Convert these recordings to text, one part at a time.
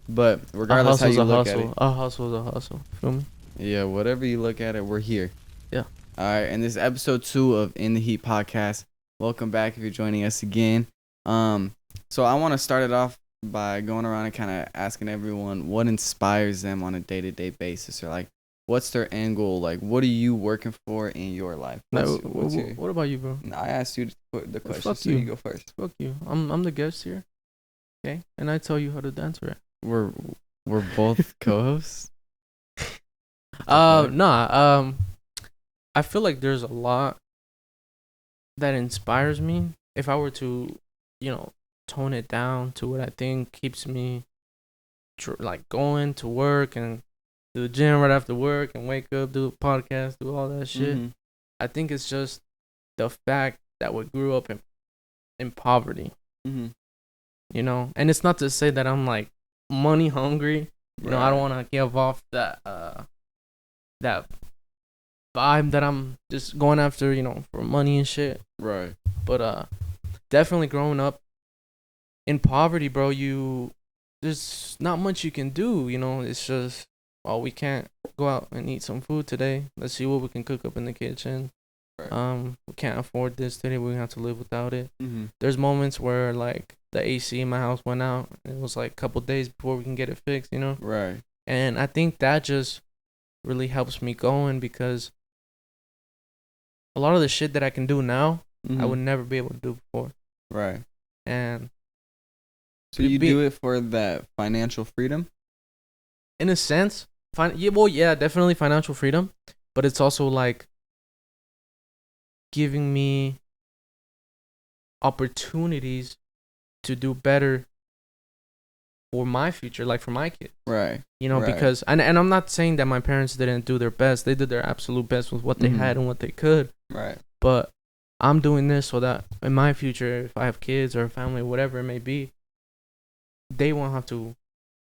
But regardless how you look at it. A hustle's a hustle. Feel me? Yeah, whatever you look at it, we're here. Yeah. All right, and this is episode 2 of In the Heat podcast. Welcome back if you're joining us again. So I want to start it off by going around and kind of asking everyone what inspires them on a day-to-day basis, or like what's their end goal? Like, what are you working for in your life? What about you, bro? I asked you to put the question, fuck so you go first. Fuck you. I'm the guest here. Okay, and I tell you how to answer it. We're both co-hosts. Nah. I feel like there's a lot that inspires me. If I were to, tone it down to what I think keeps me, like going to work and do the gym right after work and wake up, do a podcast, do all that shit. Mm-hmm. I think it's just the fact that we grew up in poverty. Mm-hmm. And it's not to say that I'm like money hungry. I don't want to give off that that vibe that I'm just going after, for money and shit. Right. But definitely growing up in poverty, bro, there's not much you can do. It's just, well, we can't go out and eat some food today. Let's see what we can cook up in the kitchen. Right. We can't afford this today. We have to live without it. Mm-hmm. There's moments where like the AC in my house went out. It was like a couple days before we can get it fixed. Right. And I think that just really helps me going, because a lot of the shit that I can do now, mm-hmm. I would never be able to do before. Right. And so you do it for that financial freedom? In a sense, definitely financial freedom, but it's also like giving me opportunities to do better for my future, like for my kids. Right. Right. Because and I'm not saying that my parents didn't do their best. They did their absolute best with what they mm-hmm. had and what they could. Right. But I'm doing this so that in my future, if I have kids or a family, whatever it may be, they won't have to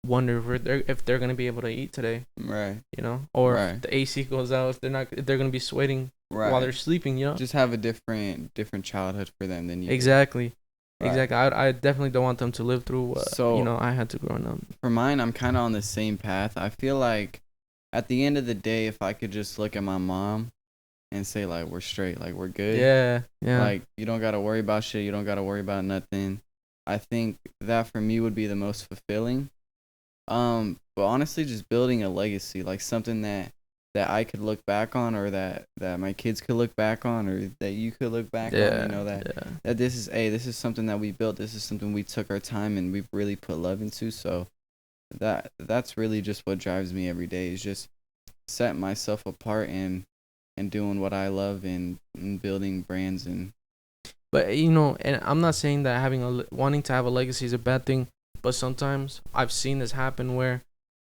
wonder if they're gonna be able to eat today. Right. Or if the AC goes out, if they're gonna be sweating while they're sleeping. Just have a different childhood for them than you. Exactly. Did. Right. Exactly. I definitely don't want them to live through what I had to growing up. For mine, I'm kind of on the same path. I feel like at the end of the day, if I could just look at my mom and say like we're straight, like we're good. Yeah. Like you don't gotta worry about shit. You don't gotta worry about nothing. I think that for me would be the most fulfilling. But honestly, just building a legacy, like something that I could look back on, or that my kids could look back on, or that you could look back on. That this is something that we built. This is something we took our time and we've really put love into. So that's really just what drives me every day, is just setting myself apart and doing what I love and building brands. But and I'm not saying that wanting to have a legacy is a bad thing, but sometimes I've seen this happen where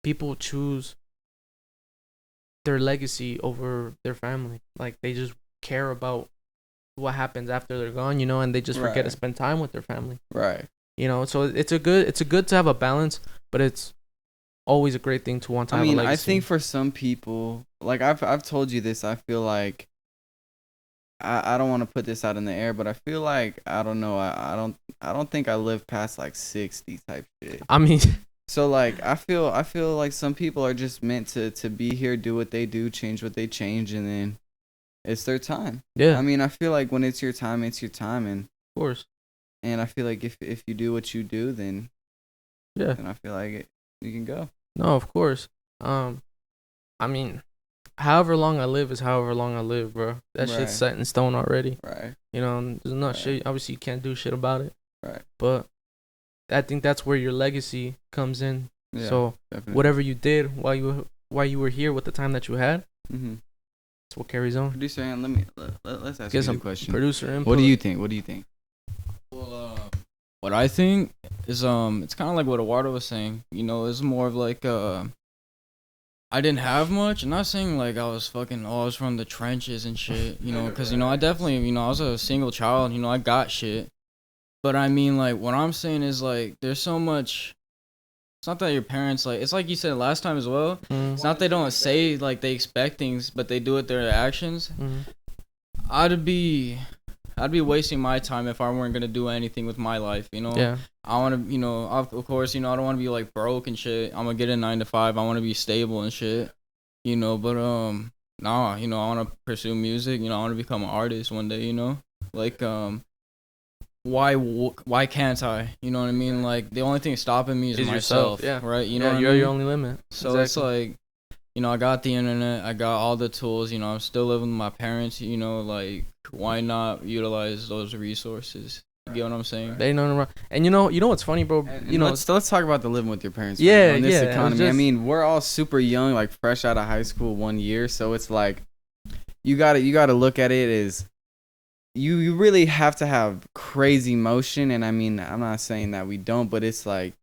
people choose their legacy over their family. Like they just care about what happens after they're gone, and they just forget to spend time with their family. Right. So it's a good to have a balance, but it's always a great thing to want to have a legacy. I think for some people, like I've told you this, I feel like I don't want to put this out in the air, but I feel like I don't know, I don't think I live past like 60 type shit. I mean, so like I feel like some people are just meant to be here, do what they do, change what they change, and then it's their time. Yeah. I feel like when it's your time, it's your time, and of course. And I feel like if you do what you do, then then I feel like you can go. No, of course. However long I live is however long I live, bro. That shit's set in stone already. Right. There's not shit. Obviously, you can't do shit about it. Right. But I think that's where your legacy comes in. Yeah, so definitely. Whatever you did while you were here with the time that you had, that's what carries on. Producer, let's ask you a question. Producer input. What do you think? Well, what I think is it's kind of like what Eduardo was saying. It's more of like I didn't have much. I'm not saying like I was I was from the trenches and shit, because I definitely, I was a single child, I got shit. But I mean, like, what I'm saying is like there's so much. It's not that your parents, like, it's like you said last time as well. It's not they don't say like they expect things, but they do it through their actions. I'd be wasting my time if I weren't gonna do anything with my life, Yeah. I want to, of course, I don't want to be like broke and shit. I'm gonna get a 9 to 5. I want to be stable and shit, But nah, I want to pursue music. I want to become an artist one day. Like why can't I? You know what I mean? Like the only thing stopping me is myself. Yeah. Right. You know. Yeah, you're your only limit. So it's like, I got the internet. I got all the tools. I'm still living with my parents. Like why not utilize those resources? You get what I'm saying? They know wrong. And you know what's funny, bro? Let's talk about the living with your parents. Yeah, in this yeah. economy. I mean, we're all super young, like fresh out of high school 1 year. So it's like, you gotta look at it as you really have to have crazy motion. And I mean, I'm not saying that we don't, but it's like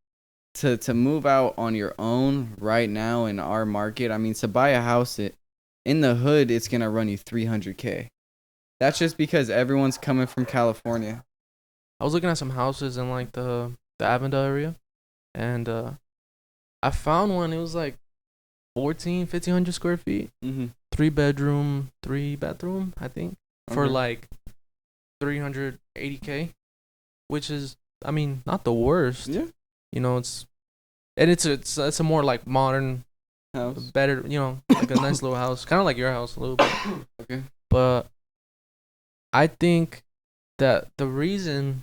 to move out on your own right now in our market. I mean, to buy a house in the hood, it's gonna run you $300K. That's just because everyone's coming from California. I was looking at some houses in like the Avondale area, and I found one. It was like 1,500 square feet, 3-bedroom, 3-bathroom, I think, for like $380K, which is, I mean, not the worst. Yeah, it's a more like modern house, better, like a nice little house, kind of like your house a little bit. Okay, but I think that the reason.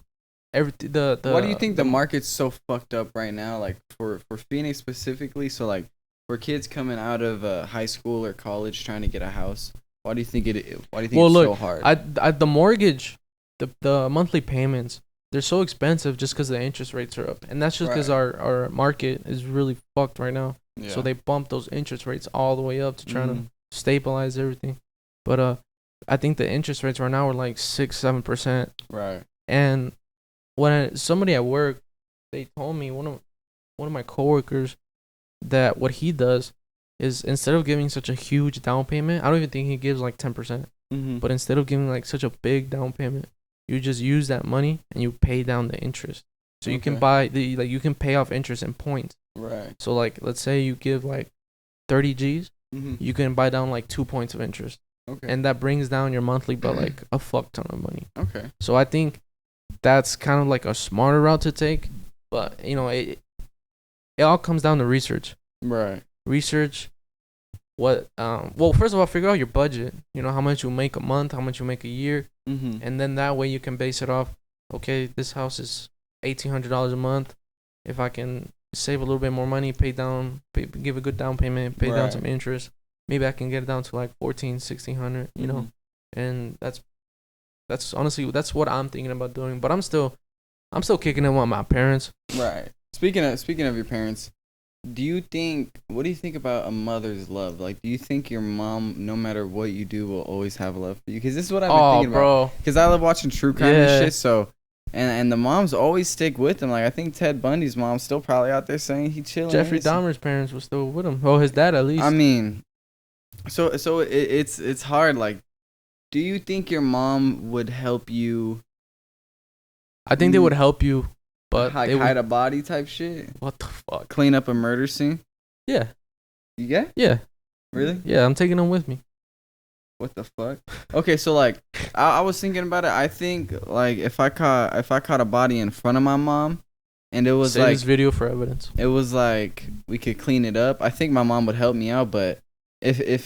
Why do you think the market's so fucked up right now? Like for Phoenix specifically, so like for kids coming out of high school or college trying to get a house, why do you think it's so hard? The mortgage, the monthly payments, they're so expensive just because the interest rates are up, and that's just because our market is really fucked right now. Yeah. So they bump those interest rates all the way up to try to stabilize everything. But I think the interest rates right now are like 6-7%. Right. And somebody at work, they told me, one of my coworkers, that what he does is, instead of giving such a huge down payment, I don't even think he gives like 10%. But instead of giving like such a big down payment, you just use that money and you pay down the interest. So you can you can pay off interest in points. Right. So like, let's say you give like 30 G's, you can buy down like 2 points of interest. Okay. And that brings down your monthly by like a fuck ton of money. Okay. So I think that's kind of like a smarter route to take, but it all comes down to research. Right. Research what well, first of all, figure out your budget. How much you make a month, how much you make a year, and then that way you can base it off. Okay, this house is $1,800 a month. If I can save a little bit more money, give a good down payment, pay down some interest, maybe I can get it down to like $1,400-1,600. And that's honestly, that's what I'm thinking about doing. But I'm still kicking it with my parents. Right. Speaking of your parents, what do you think about a mother's love? Like, do you think your mom, no matter what you do, will always have love for you? Because this is what I've been thinking about. Because I love watching true crime and shit. So, and the moms always stick with him. Like, I think Ted Bundy's mom's still probably out there saying he chilling. Jeffrey Dahmer's parents were still with him. Oh, his dad at least. I mean, so it's hard. Like, do you think your mom would help you? I think they would help you, but hide a body type shit. What the fuck? Clean up a murder scene. Yeah. Yeah. Yeah. Really? Yeah, I'm taking them with me. What the fuck? Okay, so like, I was thinking about it. I think like if I caught a body in front of my mom, and it was save this video for evidence. It was like we could clean it up. I think my mom would help me out, but if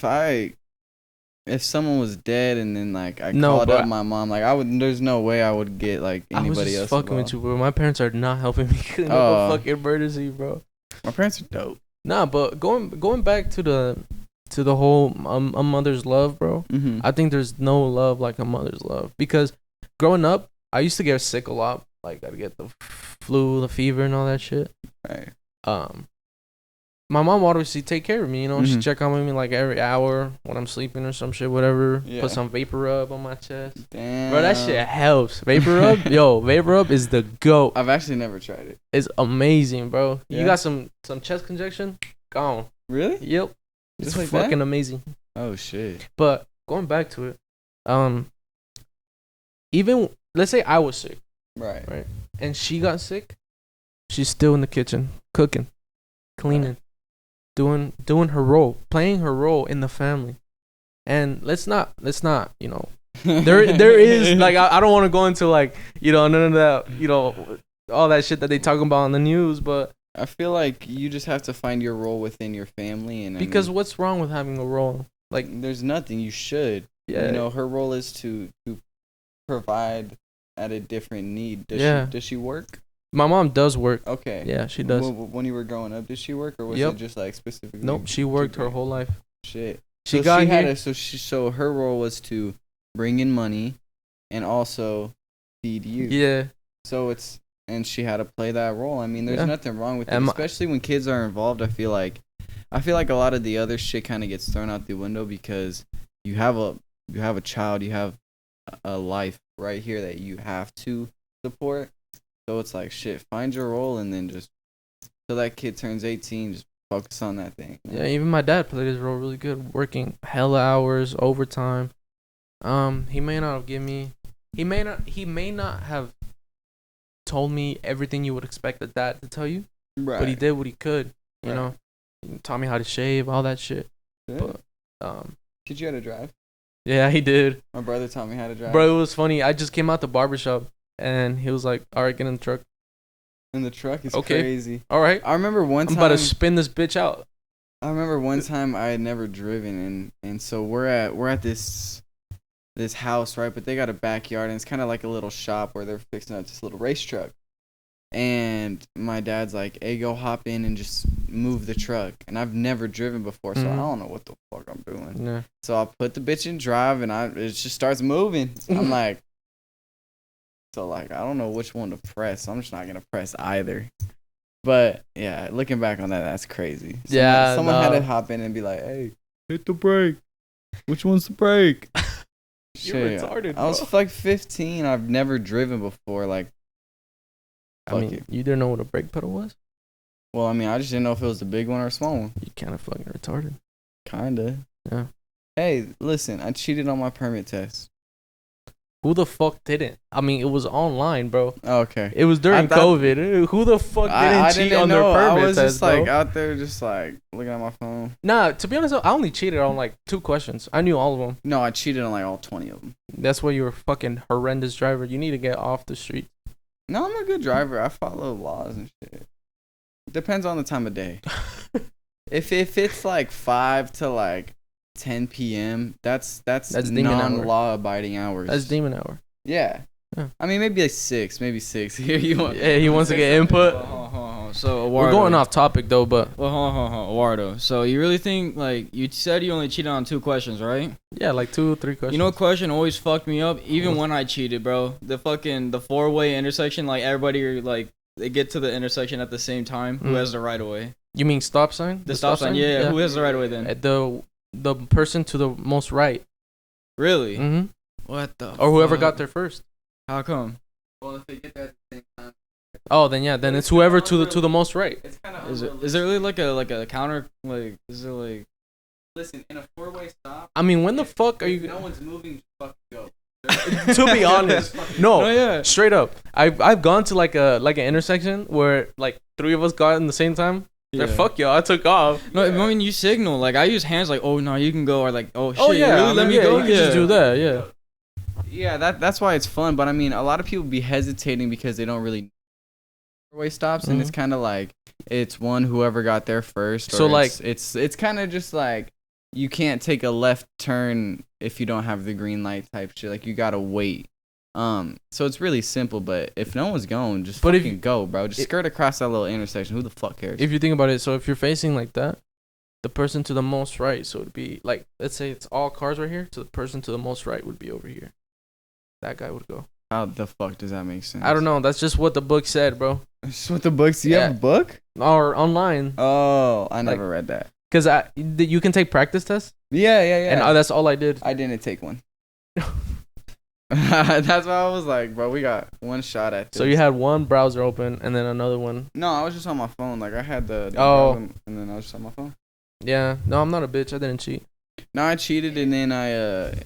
someone was dead and then like I called up my mom, like there's no way I would get like anybody else. I was just fucking with you, bro. My parents are not helping me clean up a fucking murder scene, bro. My parents are dope. Nah, but going back to the whole a mother's love, bro. I think there's no love like a mother's love, because growing up, I used to get sick a lot. Like I'd get the flu, the fever, and all that shit. Right. My mom would obviously take care of me, she'd check on me like every hour when I'm sleeping or some shit, whatever. Yeah. Put some vapor rub on my chest. Damn. Bro, that shit helps. Vapor rub? Vapor rub is the GOAT. I've actually never tried it. It's amazing, bro. Yeah. You got some chest congestion? Gone. Really? Yep. It's like fucking that? Amazing. Oh, shit. But going back to it, even, let's say I was sick. Right. And she got sick, she's still in the kitchen, cooking, cleaning. Doing her role, playing her role in the family. And let's not there is like I don't want to go into like none of that all that shit that they talking about on the news, but I feel like you just have to find your role within your family, and because what's wrong with having a role? Like, there's nothing. You should. yeah, You know, her role is to provide at a different need. Does she work? my mom does work. Okay. Yeah, she does. When you were growing up, did she work, or was Yep. it just like specifically? Nope, she worked her whole life. Shit. She got here. So her role was to bring in money, and also feed you. Yeah. So and she had to play that role. I mean, there's Yeah. nothing wrong with it, And especially when kids are involved. I feel like a lot of the other shit kind of gets thrown out the window because you have a child, you have a life right here that you have to support. So it's like, shit, find your role, and then just till that kid turns 18, just focus on that thing. Yeah, even my dad played his role really good, working hella hours, overtime. He may not have given me, he may not have told me everything you would expect a dad to tell you, Right. but he did what he could. You Right. know, he taught me how to shave, all that shit. Yeah. But Teach you how to drive? yeah, he did. My brother taught me how to drive. Bro, it was funny. I just came out the barbershop and he was like, "All right, get in the truck." In the truck, it's Okay. crazy. All right, I remember one I'm time. about to spin this bitch out. I remember one time I had never driven, and so we're at this house, right? But they got a backyard, and it's kind of like a little shop where they're fixing up this little race truck. And my dad's like, "Hey, go hop in and just move the truck." And I've never driven before, so I don't know what the fuck I'm doing. Yeah. So I put the bitch in drive, and it just starts moving. I'm like, I don't know which one to press. So I'm just not gonna press either. But yeah, looking back on that, that's crazy. Someone had to hop in and be like, "Hey, hit the brake. Which one's the brake?" You're retarded, I was bro. like 15. I've never driven before. Like, I mean, you didn't know what a brake pedal was? well, I mean, I just didn't know if it was the big one or a small one. You kind of fucking retarded. Kinda. Yeah. Hey, listen, I cheated on my permit test. Who the fuck didn't? I mean, it was online, bro. Okay. It was during COVID. Who the fuck didn't cheat on their permit I was test, just bro? like out there, just like looking at my phone. Nah, to be honest, I only cheated on like 2 questions. I knew all of them. No, I cheated on like all 20 of them. That's why you're a fucking horrendous driver. You need to get off the street. No, I'm a good driver. I follow laws and shit. Depends on the time of day. if it's like 5 to like 10 p.m., that's demon hour. non-law abiding hours. That's demon hour. Yeah. Yeah. I mean, maybe like 6. Here you want. Yeah, he wants to get input. So, Eduardo, We're going off topic though, but Well, hold on, Eduardo. So you really think, like, you said you only cheated on 2 questions, right? yeah, like 2 or 3 questions. You know what question always fucked me up? Even when I cheated, bro. The 4-way intersection, like, everybody are, like, they get to the intersection at the same time. Who has the right of way? You mean stop sign? The stop sign? Yeah. Who has the right of way then? The person to the most right. Really? Mm-hmm. What the Or whoever fuck? got there first. How come? Well, if they get there at the same time. Oh, then yeah, then it's whoever to the most right. It's kind of Is there really like a counter, like, is there like... Listen, in a 4-way stop, I mean, when the fuck are if you? no one's moving, just fucking go. To be honest, no, Oh, yeah. straight up. I've gone to like an intersection where like 3 of us got in the same time. Yeah. Like, fuck y'all, I took off. No, I mean, you signal. Like, I use hands like, oh, no, you can go. Or like, oh, shit, Oh yeah, really? I Let mean, me yeah, go? you can just do that. Yeah. Yeah, that's why it's fun. But I mean, a lot of people be hesitating because they don't really way stops, and it's kind of like it's whoever got there first. Or So, like- it's kind of just like you can't take a left turn if you don't have the green light type shit. Like you gotta wait. So it's really simple. But if no one's going, just But if fucking go, bro. Just skirt across that little intersection. Who the fuck cares? If you think about it, so if you're facing like that, the person to the most right, so it'd be like, let's say it's all cars right here, so the person to the most right would be over here. That guy would go. How the fuck does that make sense? I don't know. That's just what the book said, bro. That's what the books. Do you have a book? Or online. Oh, I never read that. Because you can take practice tests. Yeah. And that's all I did. I didn't take one. That's why I was like, bro, we got one shot at this. So you had one browser open and then another one. No, I was just on my phone. Like I had the Oh. and then I was just on my phone. Yeah. No, I'm not a bitch. I didn't cheat. No, I cheated, and then I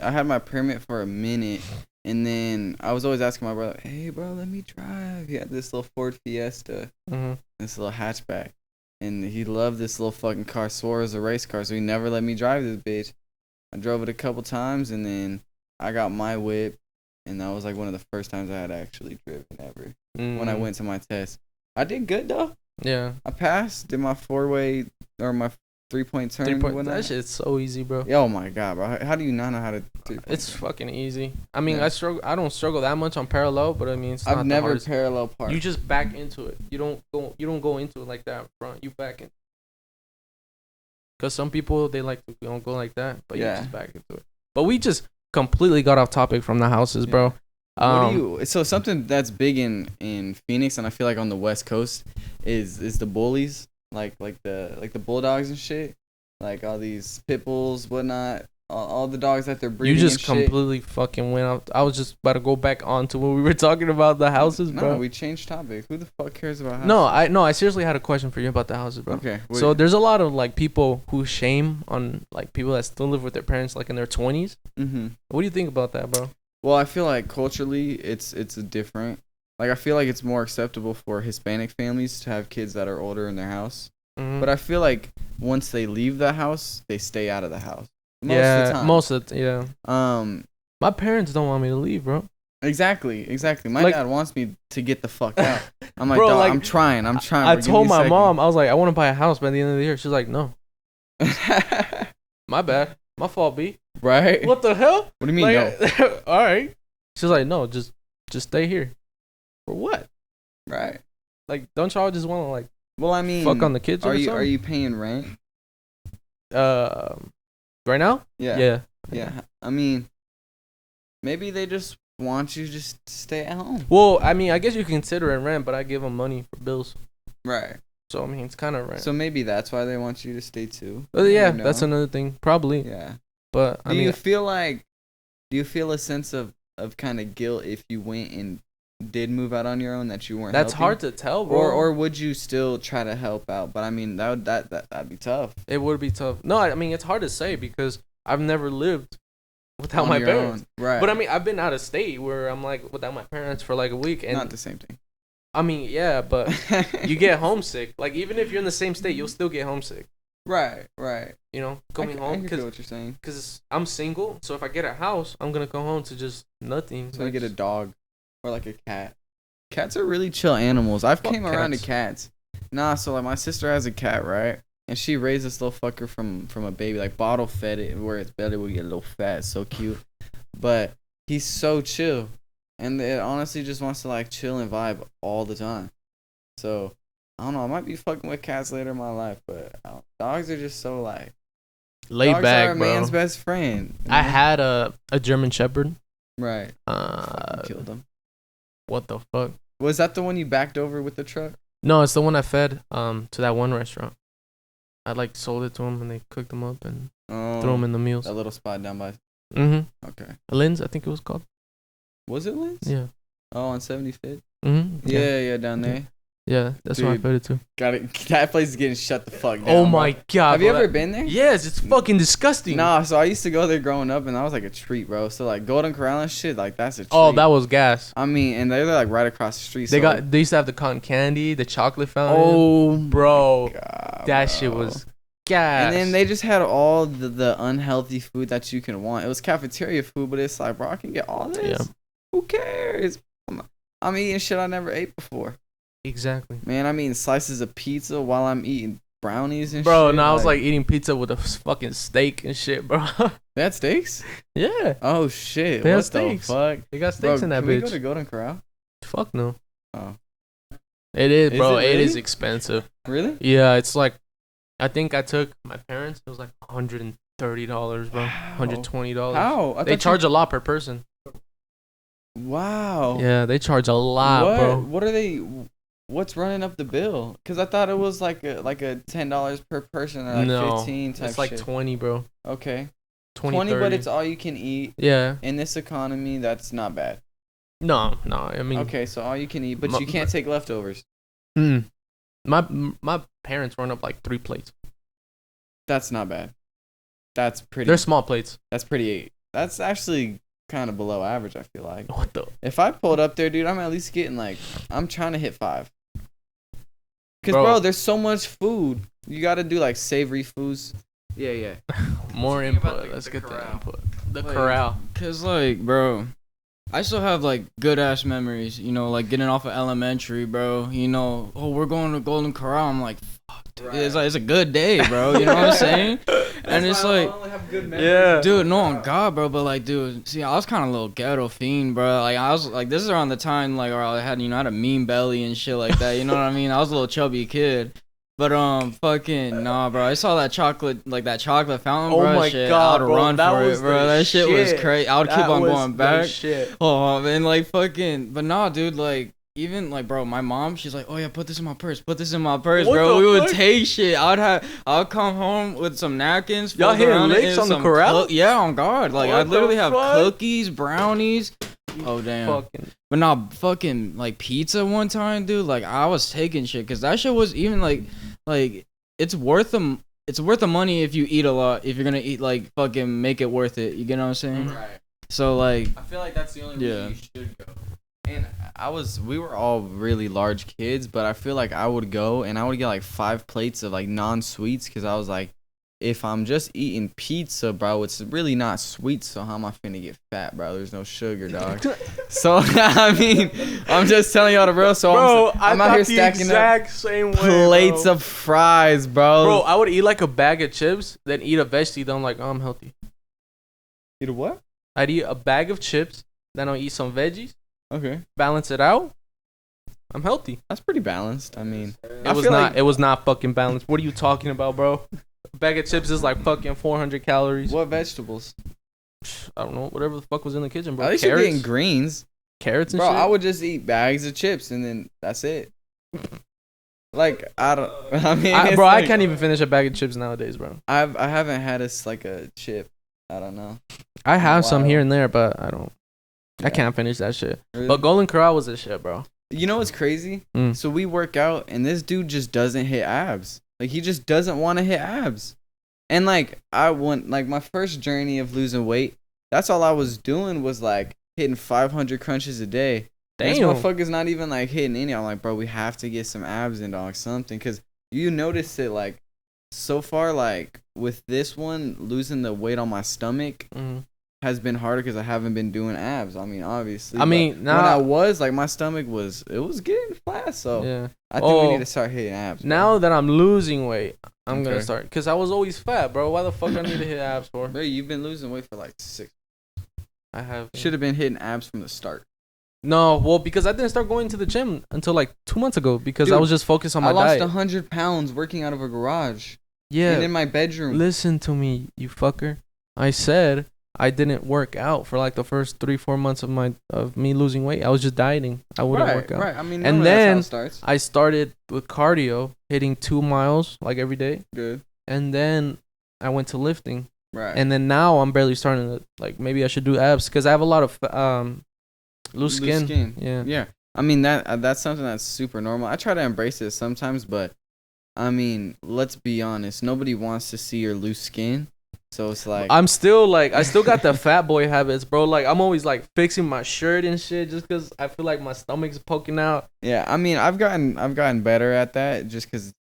had my permit for a minute, and then I was always asking my brother, "Hey, bro, let me drive." He had this little Ford Fiesta, this little hatchback, and he loved this little fucking car. Swore it was a race car, so he never let me drive this bitch. I drove it a couple times, and then I got my whip, and that was like one of the first times I had actually driven ever. when I went to my test. I did good though. Yeah. I passed. Did my 4-way or my 3-point turn. 3-point. That shit's so easy, bro. Oh my god, bro! How do you not know how to? It's fucking easy. I mean, I don't struggle that much on parallel, but I mean, it's not I've never parallel parked. You just back into it. You don't go into it like that front. You back in. Cause some people they like to go like that, but you just back into it. But we just completely got off topic from the houses, bro. What do you? So something that's big in Phoenix, and I feel like on the West Coast, is the bullies, like the bulldogs and shit, like all these pit bulls, whatnot, all the dogs that they're breeding. You just completely fucking went out. I was just about to go back on to when we were talking about the houses, bro. No, we changed topic. Who the fuck cares about houses? I seriously had a question for you about the houses, bro. Okay. So there's a lot of like people who shame on like people that still live with their parents like in their 20s. Mm-hmm. What do you think about that, bro? Well, I feel like culturally, it's a different. Like, I feel like it's more acceptable for Hispanic families to have kids that are older in their house. Mm-hmm. But I feel like once they leave the house, they stay out of the house. Most of the time. Most of the my parents don't want me to leave, bro. Exactly. My dad wants me to get the fuck out. I'm like, bro, dog, I'm trying. I told my mom, I was like, I want to buy a house by the end of the year. She's like, no. My bad. My fault, B. Right? What the hell? What do you mean, no? All right. She's like, no, just stay here. For what? Right. Like, don't y'all just want to like? Well, I mean, fuck on the kids. Are you paying rent? Right now? Yeah. I mean, maybe they just want you just to stay at home. Well, I mean, I guess you consider it rent, but I give them money for bills. Right. So I mean, it's kind of rent. So maybe that's why they want you to stay too. Yeah, that's another thing, probably. Yeah. But do you feel a sense of kind of guilt if you went and did move out on your own that you weren't? That's helping? hard to tell, bro. Or would you still try to help out? But I mean, that'd be tough. It would be tough. No, I mean, it's hard to say because I've never lived without my parents. Right. But I mean, I've been out of state where I'm like without my parents for like a week, and not the same thing. I mean, yeah, but you get homesick. Like, even if you're in the same state, you'll still get homesick. Right. You know, coming home. I feel what you're saying. Because I'm single, so if I get a house, I'm going to come home to just nothing. So I get a dog or like a cat. Cats are really chill animals. I've came around to cats. Nah, so like my sister has a cat, right? And she raised this little fucker from a baby, like bottle fed it, where its belly would get a little fat. It's so cute. But he's so chill. And it honestly just wants to like chill and vibe all the time. So I don't know. I might be fucking with cats later in my life, but dogs are just so like laid dogs back, are a man's best friend. I had a German Shepherd. Right. Killed him. What the fuck? Was that the one you backed over with the truck? No, it's the one I fed to that one restaurant. I like sold it to them and they cooked them up and threw them in the meals. That little spot down by. Mm-hmm. Okay. Lynn's, I think it was called. Was it Lynn's? Yeah. Oh, on 75th? Mm-hmm. Yeah, down there. Yeah, that's where I fed it to. That place is getting shut the fuck down. Oh my god. Have you ever been there? Yes, it's fucking disgusting. Nah, so I used to go there growing up and that was like a treat, bro. So like Golden Corral and shit, like that's a treat. Oh, that was gas. I mean, and they're like right across the street. They used to have the cotton candy, the chocolate fountain. Oh, bro. God, that shit was gas. And then they just had all the unhealthy food that you can want. It was cafeteria food, but it's like, bro, I can get all this. Yeah. Who cares? I'm eating shit I never ate before. Exactly. Man, I'm eating slices of pizza while I'm eating brownies and shit. Bro, no, I was like eating pizza with a fucking steak and shit, bro. They had steaks? Yeah. Oh, shit. They what had steaks. The fuck? They got steaks in that bitch. Can we go to Golden Corral? Fuck no. Oh. It is, bro. It really? It is expensive. Really? Yeah, it's like, I think I took my parents, it was like $130, bro. Wow. $120. How? They charge a lot per person. Wow. Yeah, they charge a lot, bro. What are they? What's running up the bill? Because I thought it was like a $10 per person or like 15 type it's like shit. 20, bro. Okay. 20, but it's all you can eat. Yeah. In this economy, that's not bad. No, I mean. Okay, so all you can eat, but you can't take leftovers. My parents run up like 3 plates. That's not bad. That's pretty. They're small plates. That's pretty. That's actually kind of below average, I feel like. What the? If I pulled up there, dude, I'm at least getting like, I'm trying to hit 5. Because, bro, there's so much food. You got to do like savory foods. Yeah. More input. Let's get the input. The corral. Because, like, bro, I still have like good ass memories, you know, like getting off of elementary, bro. You know, oh, we're going to Golden Corral. I'm like, fuck, dude, it's a good day, bro. You know what I'm saying? And it's like, Yeah. dude, no, on God, bro. But like, dude, see, I was kind of a little ghetto fiend, bro. Like, I was like, this is around the time like where I had, you know, I had a mean belly and shit like that. You know what I mean? I was a little chubby kid. But fucking nah, bro. I saw that chocolate fountain, bro. Oh my shit, God, I'd bro, run that for was it, bro. the That shit was shit. crazy. I would keep That on was going the back. shit. Oh, and like fucking, but nah, dude. Like even like, bro, my mom, she's like, oh yeah, put this in my purse. Put this in my purse, What bro. the We would fuck? take shit. I'd come home with some napkins. Y'all fold hitting around it, licks and on the some corral? yeah, on God. Like What I literally the have fuck? cookies, brownies. Oh damn. Fucking. But nah, fucking like pizza one time, dude. Like I was taking shit because that shit was even like it's worth the money if you eat a lot. If you're gonna eat like fucking make it worth it. You get what I'm saying? Right. So like I feel like that's the only Yeah. way you should go. And we were all really large kids, but I feel like I would go and I would get like 5 plates of like non-sweets because I was like, if I'm just eating pizza, bro, it's really not sweet, so how am I finna get fat, bro? There's no sugar, dog. So, I mean, I'm just telling y'all the real, so Bro, I'm I out here thought the stacking up exact same way, plates bro. of fries, bro. Bro, I would eat like a bag of chips, then eat a veggie. Then I'm like, oh, I'm healthy. Eat a what? I'd eat a bag of chips, then I'll eat some veggies, Okay. balance it out. I'm healthy. That's pretty balanced. I mean, It was not fucking balanced. What are you talking about, bro? A bag of chips is like fucking 400 calories. what vegetables? I don't know. Whatever the fuck was in the kitchen, bro. At least you're getting greens. Carrots and Bro, shit. I would just eat bags of chips and then that's it. Like, I don't, I mean, it's Bro, I like- can't even finish a bag of chips nowadays, bro. I haven't had like a chip. I don't know. I have some Wow. here and there, but I don't. I Yeah. can't finish that shit. Really? But Golden Corral was the shit, bro. You know what's crazy? Mm. So we work out, and this dude just doesn't hit abs. Like, he just doesn't want to hit abs. And, like, my first journey of losing weight, that's all I was doing was, like, hitting 500 crunches a day. And this Damn. motherfucker's not even, like, hitting any. I'm like, bro, we have to get some abs in, dog, something. Because you notice it, like, so far, like, with this one, losing the weight on my stomach has been harder because I haven't been doing abs. I mean, obviously. I mean, but now when I was, like, my stomach was getting flat. So yeah. I think we Oh, need to start hitting abs. bro. Now that I'm losing weight, I'm gonna Okay. start. Because I was always fat, bro. Why the fuck I need to hit abs for? Bro, you've been losing weight for like 6. I have. Should have been hitting abs from the start. No, well, because I didn't start going to the gym until like 2 months ago because I Dude, was just focused on my I lost diet. 100 pounds working out of a garage Yeah. and in my bedroom. Listen to me, you fucker. I said I didn't work out for like the first 3-4 months of me losing weight. I was just dieting. I wouldn't work out. Right. I mean, And normally that's how then it starts. I started with cardio, hitting 2 miles like every day, Good. and then I went to lifting, Right. and then now I'm barely starting to like maybe I should do abs because I have a lot of loose skin. Yeah. Yeah. I mean, that's something that's super normal. I try to embrace it sometimes, but I mean, let's be honest. Nobody wants to see your loose skin. So it's like I'm still like I still got the fat boy habits, bro. Like I'm always like fixing my shirt and shit just because I feel like my stomach's poking out. yeah, I mean, I've gotten better at that just because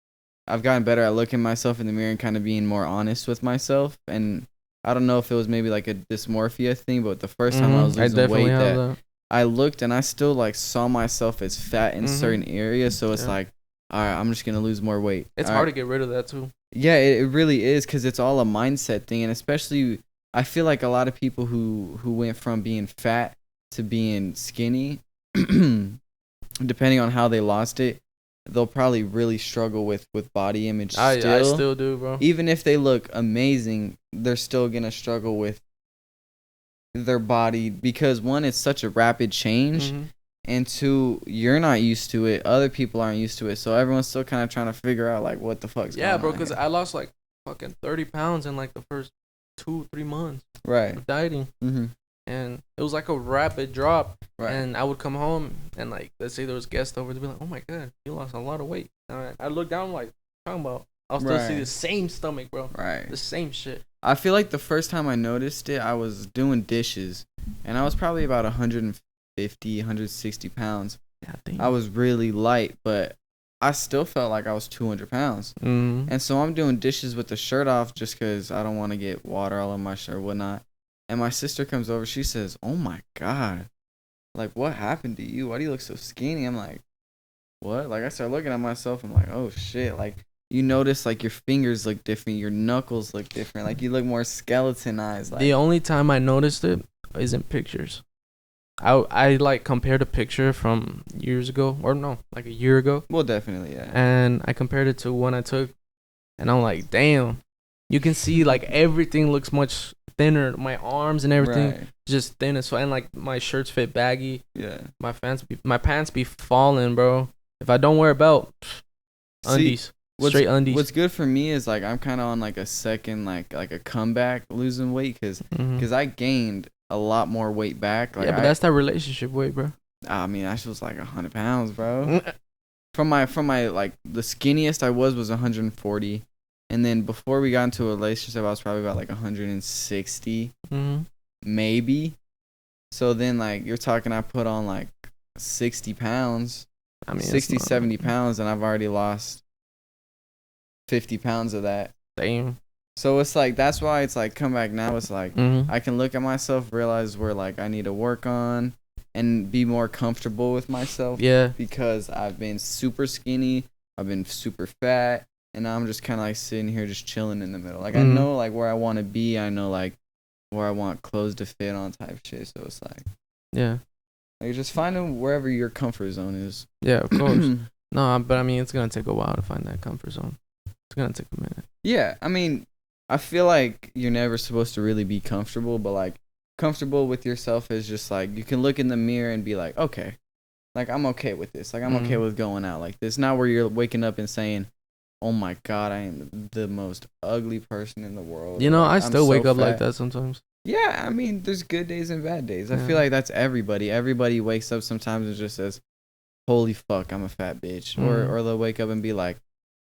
I've gotten better at looking myself in the mirror and kind of being more honest with myself. And I don't know if it was maybe like a dysmorphia thing, but the first time I was losing weight, that I looked and I still like saw myself as fat in certain areas. So it's like, all right, I'm just gonna lose more weight. It's All hard right. to get rid of that too. Yeah, it really is because it's all a mindset thing, and especially I feel like a lot of people who went from being fat to being skinny, depending on how they lost it, they'll probably really struggle with body image I still. still do, bro. Even if they look amazing, they're still gonna struggle with their body because one, it's such a rapid change, Mhm. and two, you're not used to it. Other people aren't used to it, so everyone's still kind of trying to figure out like what the fuck's Yeah, going bro, on because here. I lost like fucking 30 pounds in like the first 2-3 months Right. of dieting, Mm-hmm. and it was like a rapid drop. Right. And I would come home and like let's say there was guests over, they'd be like, "Oh my god, you lost a lot of weight." And I look down like, talking about, I'll still see Right. the same stomach, bro. Right. The same shit. I feel like the first time I noticed it, I was doing dishes, and I was probably about 150, 160 pounds. Yeah, damn. I was really light, but I still felt like I was 200 pounds. Mm-hmm. And so I'm doing dishes with the shirt off just because I don't want to get water all on my shirt or whatnot. And my sister comes over. She says, "Oh my God, like, what happened to you? Why do you look so skinny? I'm like, what? Like, I start looking at myself. I'm like, oh shit. Like, you notice like your fingers look different, your knuckles look different, like you look more skeletonized. Like, The only time I noticed it is in pictures. I like compared a picture from years ago, or no, like a year ago, well, definitely, yeah. and I compared it to one I took, and I'm like, damn, you can see like everything looks much thinner. My arms and everything Right. just thin as fuck, and like my shirts fit baggy. Yeah. My pants be falling, bro. If I don't wear a belt, undies, straight undies. What's good for me is like I'm kind of on like a second like a comeback losing weight because I gained a lot more weight back. Like, yeah, but that's that relationship weight, bro. I mean, I was like 100 pounds, bro. From my like the skinniest I was 140, and then before we got into a relationship, I was probably about like 160, maybe. So then like you're talking, I put on like 60 pounds. I mean, 60, 70 pounds, and I've already lost 50 pounds of that. Damn. So it's like, that's why it's like, come back now. It's like, I can look at myself, realize where like I need to work on and be more comfortable with myself. Yeah. Because I've been super skinny, I've been super fat, and now I'm just kind of like sitting here just chilling in the middle. Like, I know like where I want to be. I know like where I want clothes to fit on type shit. So it's like, yeah. Like, just finding wherever your comfort zone is. Yeah, of course. No, but I mean, it's going to take a while to find that comfort zone. It's going to take a minute. Yeah, I mean, I feel like you're never supposed to really be comfortable, but like comfortable with yourself is just like you can look in the mirror and be like, okay, like I'm okay with this. Like I'm okay with going out like this. Not where you're waking up and saying, oh my God, I am the most ugly person in the world. You know, like, I still wake up fat. like that sometimes. Yeah, I mean, there's good days and bad days. I Yeah. feel like that's everybody. Everybody wakes up sometimes and just says, holy fuck, I'm a fat bitch. Or they'll wake up and be like,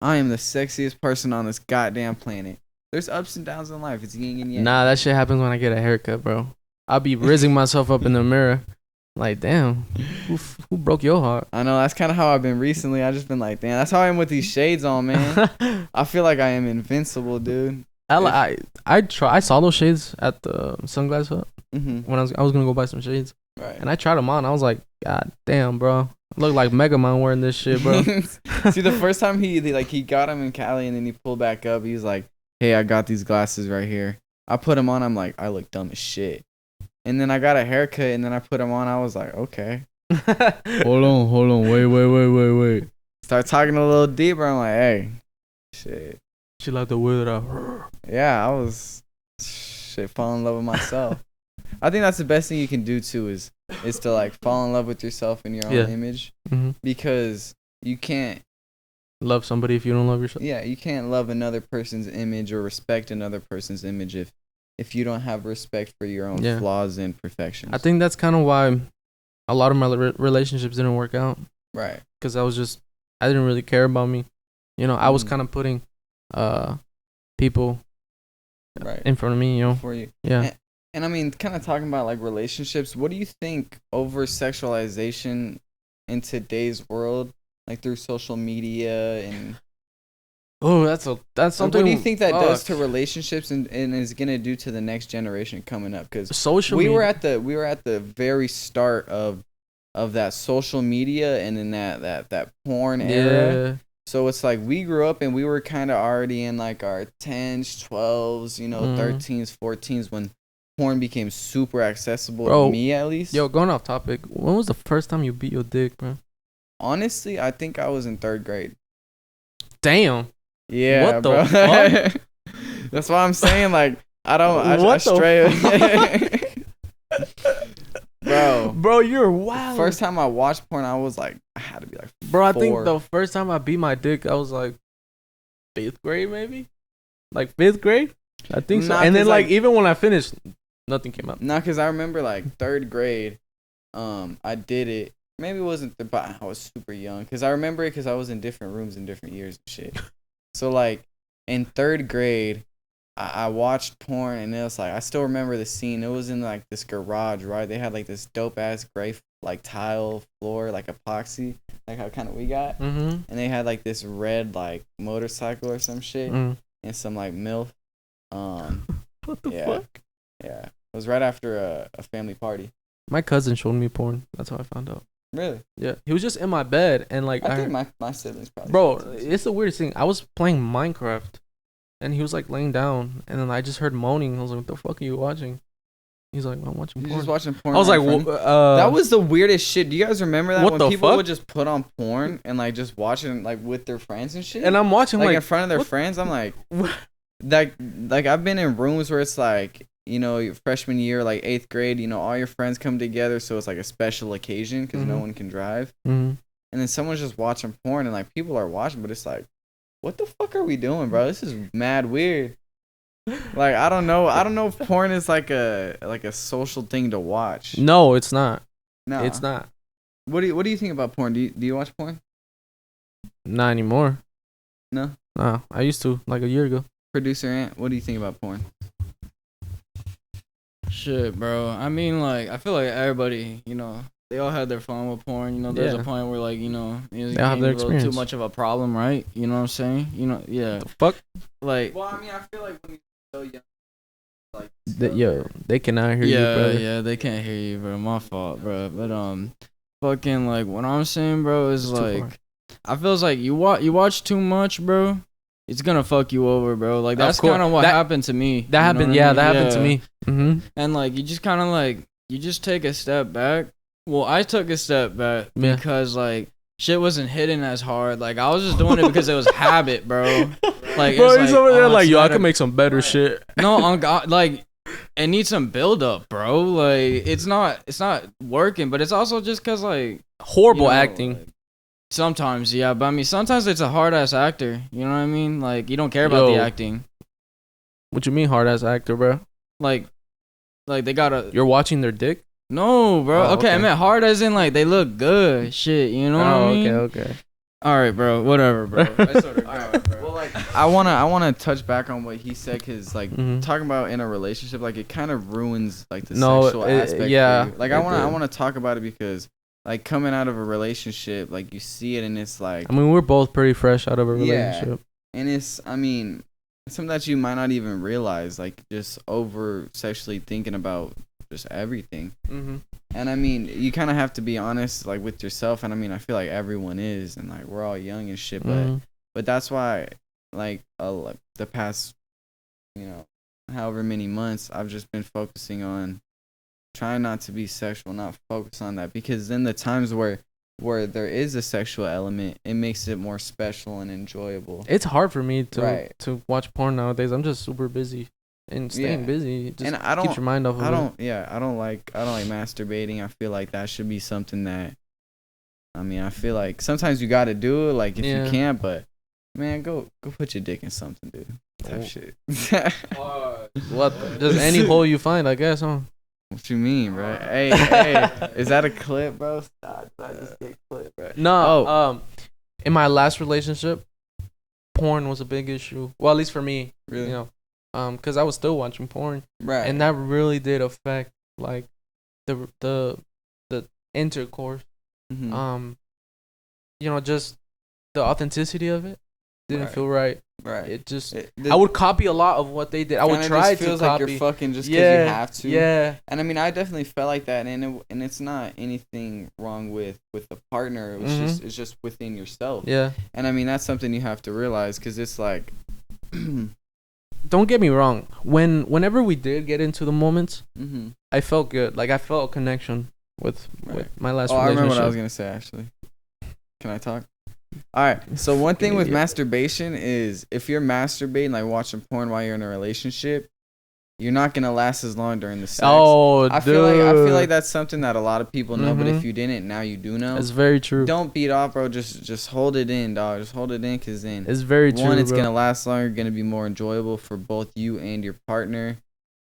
I am the sexiest person on this goddamn planet. There's ups and downs in life. It's yin and yang. Nah, that shit happens when I get a haircut, bro. I'll be rizzing myself up in the mirror. Like, damn, who broke your heart? I know, that's kind of how I've been recently. I just been like, damn, that's how I am with these shades on, man. I feel like I am invincible, dude. I saw those shades at the sunglass hut when I was gonna go buy some shades, Right. and I tried them on. I was like, God damn, bro, I look like Mega Man wearing this shit, bro. See, the first time he got him in Cali and then he pulled back up, he was like, hey, I got these glasses right here. I put them on. I'm like, I look dumb as shit. And then I got a haircut and then I put them on. I was like, okay. Hold on. Wait. Start talking a little deeper. I'm like, hey, shit. She like the way that I. Yeah, I was fall in love with myself. I think that's the best thing you can do too is to like fall in love with yourself and your own image, because you can't love somebody if you don't love yourself. Yeah, you can't love another person's image or respect another person's image if you don't have respect for your own flaws and imperfections. I think that's kind of why a lot of my relationships didn't work out. Right. Because I didn't really care about me. You know, I was kind of putting people in front of me, you know. For you. Yeah. And I mean, kind of talking about like relationships, what do you think over sexualization in today's world, like through social media and that's something. What do you think that does to relationships and is gonna do to the next generation coming up? Because socially, we were at the very start of that social media and in that porn era. So it's like we grew up and we were kind of already in like our 10s, 12s, 13s, 14s when porn became super accessible to me, at least. Yo, going off topic, when was the first time you beat your dick, bro? Honestly, I think I was in 3rd grade. Damn. Yeah, what the fuck? That's why I'm saying, like, I stray. Bro, you're wild. First time I watched porn, I was like, I had to be like 4. I think the first time I beat my dick, I was like 5th grade, maybe, like 5th grade. I think so. And then like even when I finished, nothing came up. Nah, cause I remember like 3rd grade, I did it. Maybe it wasn't but I was super young. Cause I remember it cause I was in different rooms in different years and shit. So like in 3rd grade, I watched porn and it was like I still remember the scene. It was in like this garage, right? They had like this dope ass gray like tile floor, like epoxy, like how kind of we got. And they had like this red like motorcycle or some shit and some like MILF. What the fuck? Yeah, it was right after a family party. My cousin showed me porn. That's how I found out. Really? Yeah, he was just in my bed and like I think my siblings probably. bro, it's the weirdest thing. I was playing Minecraft, and he was like laying down, and then I just heard moaning. I was like, "What the fuck are you watching?" He's like, "I'm watching You porn." just watching porn. I was like, that was the weirdest shit. Do you guys remember that What when the people fuck? would just put on porn and like just watch it like with their friends and shit? and I'm watching like like in front of their what- friends. I'm like, what? like I've been in rooms where it's like, you know, your freshman year, like 8th grade, you know, all your friends come together, so it's like a special occasion because no Mhm. one can drive, Mhm. and then someone's just watching porn and like people are watching, but it's like, what the fuck are we doing, bro? This is mad weird. Like I don't know if porn is like a social thing to watch. No, it's not. No, It's not. What do you think about porn? Do you watch porn? Not anymore. No. Nah, I used to like a year ago. Producer Ant, what do you think about porn? Shit, bro. I mean, like, I feel like everybody, you know, they all had their fun with porn. You know, there's Yeah. a point where, like, you know, it They have their became a little too experience. much of a problem, right? You know what I'm saying? You know, yeah. The fuck? Like, Well, I mean, I feel like when you're so young, like Yo, they cannot hear you, yeah, brother. yeah, they can't hear you, bro. My fault, bro. But fucking like what I'm saying, bro, is It's too far. like, I feels like you watch too much, bro. It's gonna fuck you over, bro. Like Of that's course. kind of what That- happened to me. That happened. Yeah, that happened to me. Mm-hmm. And like you just kind of like you just take a step back. Well, I took a step back Yeah. because like shit wasn't hitting as hard. Like I was just doing it because it was habit, bro. Like Bro, it's he's over there oh, like, it's yo, I not can a- make some better shit. No, on God, like it needs some build up, bro. Like it's not working, but it's also just cause like Horrible you know, acting. like, sometimes, yeah, but I mean sometimes it's a hard ass actor. You know what I mean? Like you don't care about the Yo. acting. What you mean, hard ass actor, bro? Like they gotta You're watching their dick? no, bro. Oh, okay, I okay. meant hard as in like they look good, shit. You know what I mean? okay. All right, bro. Whatever, bro. I sort of got it, bro. Well, like I wanna touch back on what he said, cause like Mhm. talking about in a relationship, like it kind of ruins like the No, sexual aspect. yeah, for you. Like it I did. wanna talk about it because like coming out of a relationship, like you see it and it's like, I mean, we're both pretty fresh out of a Yeah. relationship. and it's I mean something that you might not even realize, like just over sexually thinking about just everything. Mm-hmm. And I mean, you kind of have to be honest, like with yourself. And I mean, I feel like everyone is, and like we're all young and shit. But that's why, like the past, you know, however many months, I've just been focusing on trying not to be sexual, not focus on that, because then the times where there is a sexual element, it makes it more special and enjoyable. It's hard for me to Right. to watch porn nowadays. I'm just super busy, and staying Yeah. busy just And I keeps don't- your mind off of I it. don't like masturbating. I feel like that should be something that, I mean, I feel like sometimes you got to do it, like if Yeah. you can't, but man, go put your dick in something, dude. Type Oh. shit. What? Just any hole you find, I guess, huh? What you mean, bro? Hey, is that a clip, bro? Stop. I just get clip, bro. No. Oh. In my last relationship, porn was a big issue. Well, at least for me, Really? you know, because I was still watching porn, Right. and that really did affect like the intercourse. Mhm. You know, just the authenticity of it didn't Right. feel right. right. It just The- I would copy a lot of what they did. I would kinda try just to feels copy. like you're fucking just because yeah, you have to. Yeah. And I mean, I definitely felt like that, and it's not anything wrong with the partner. It's just within yourself. Yeah. And I mean, that's something you have to realize, because it's like, Don't get me wrong. Whenever we did get into the moments, mm-hmm. I felt good. Like I felt a connection with Right. my last Oh, I relationship. remember what I was gonna say. Actually, can I talk? All right. So one thing with Idiot. masturbation is if you're masturbating, like watching porn while you're in a relationship, you're not gonna last as long during the sex. Oh, I feel like that's something that a lot of people know, but if Mhm. you didn't, now you do know. It's very true. Don't beat off, bro. Just hold it in, dog. Just hold it in, cause then It's very true. one, it's bro. gonna last longer, gonna be more enjoyable for both you and your partner,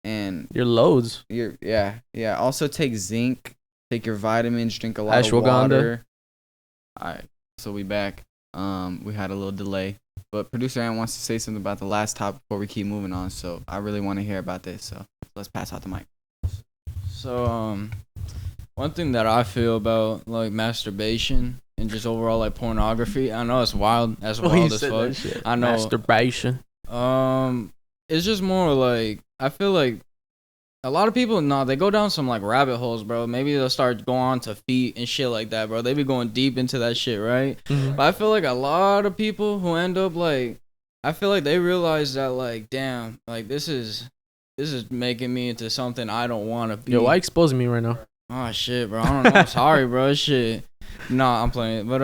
and Your loads. yeah. Also take zinc, take your vitamins, drink a lot of Ashwagandha. water. All right, so we back. We had a little delay, but producer Aaron wants to say something about the last topic before we keep moving on. So I really want to hear about this. So let's pass out the mic. So one thing that I feel about like masturbation and just overall like pornography, I know it's wild. That's wild as fuck. I know. Masturbation. It's just more like I feel like a lot of people, no, they go down some like rabbit holes, bro. Maybe they'll start going on to feet and shit like that, bro. They be going deep into that shit, right? Mhm. But I feel like a lot of people who end up like, I feel like they realize that like, damn, like this is making me into something I don't want to be. Yo, why exposing me right now? Oh shit, bro. I don't know. Sorry, bro. Shit. Nah, I'm playing. But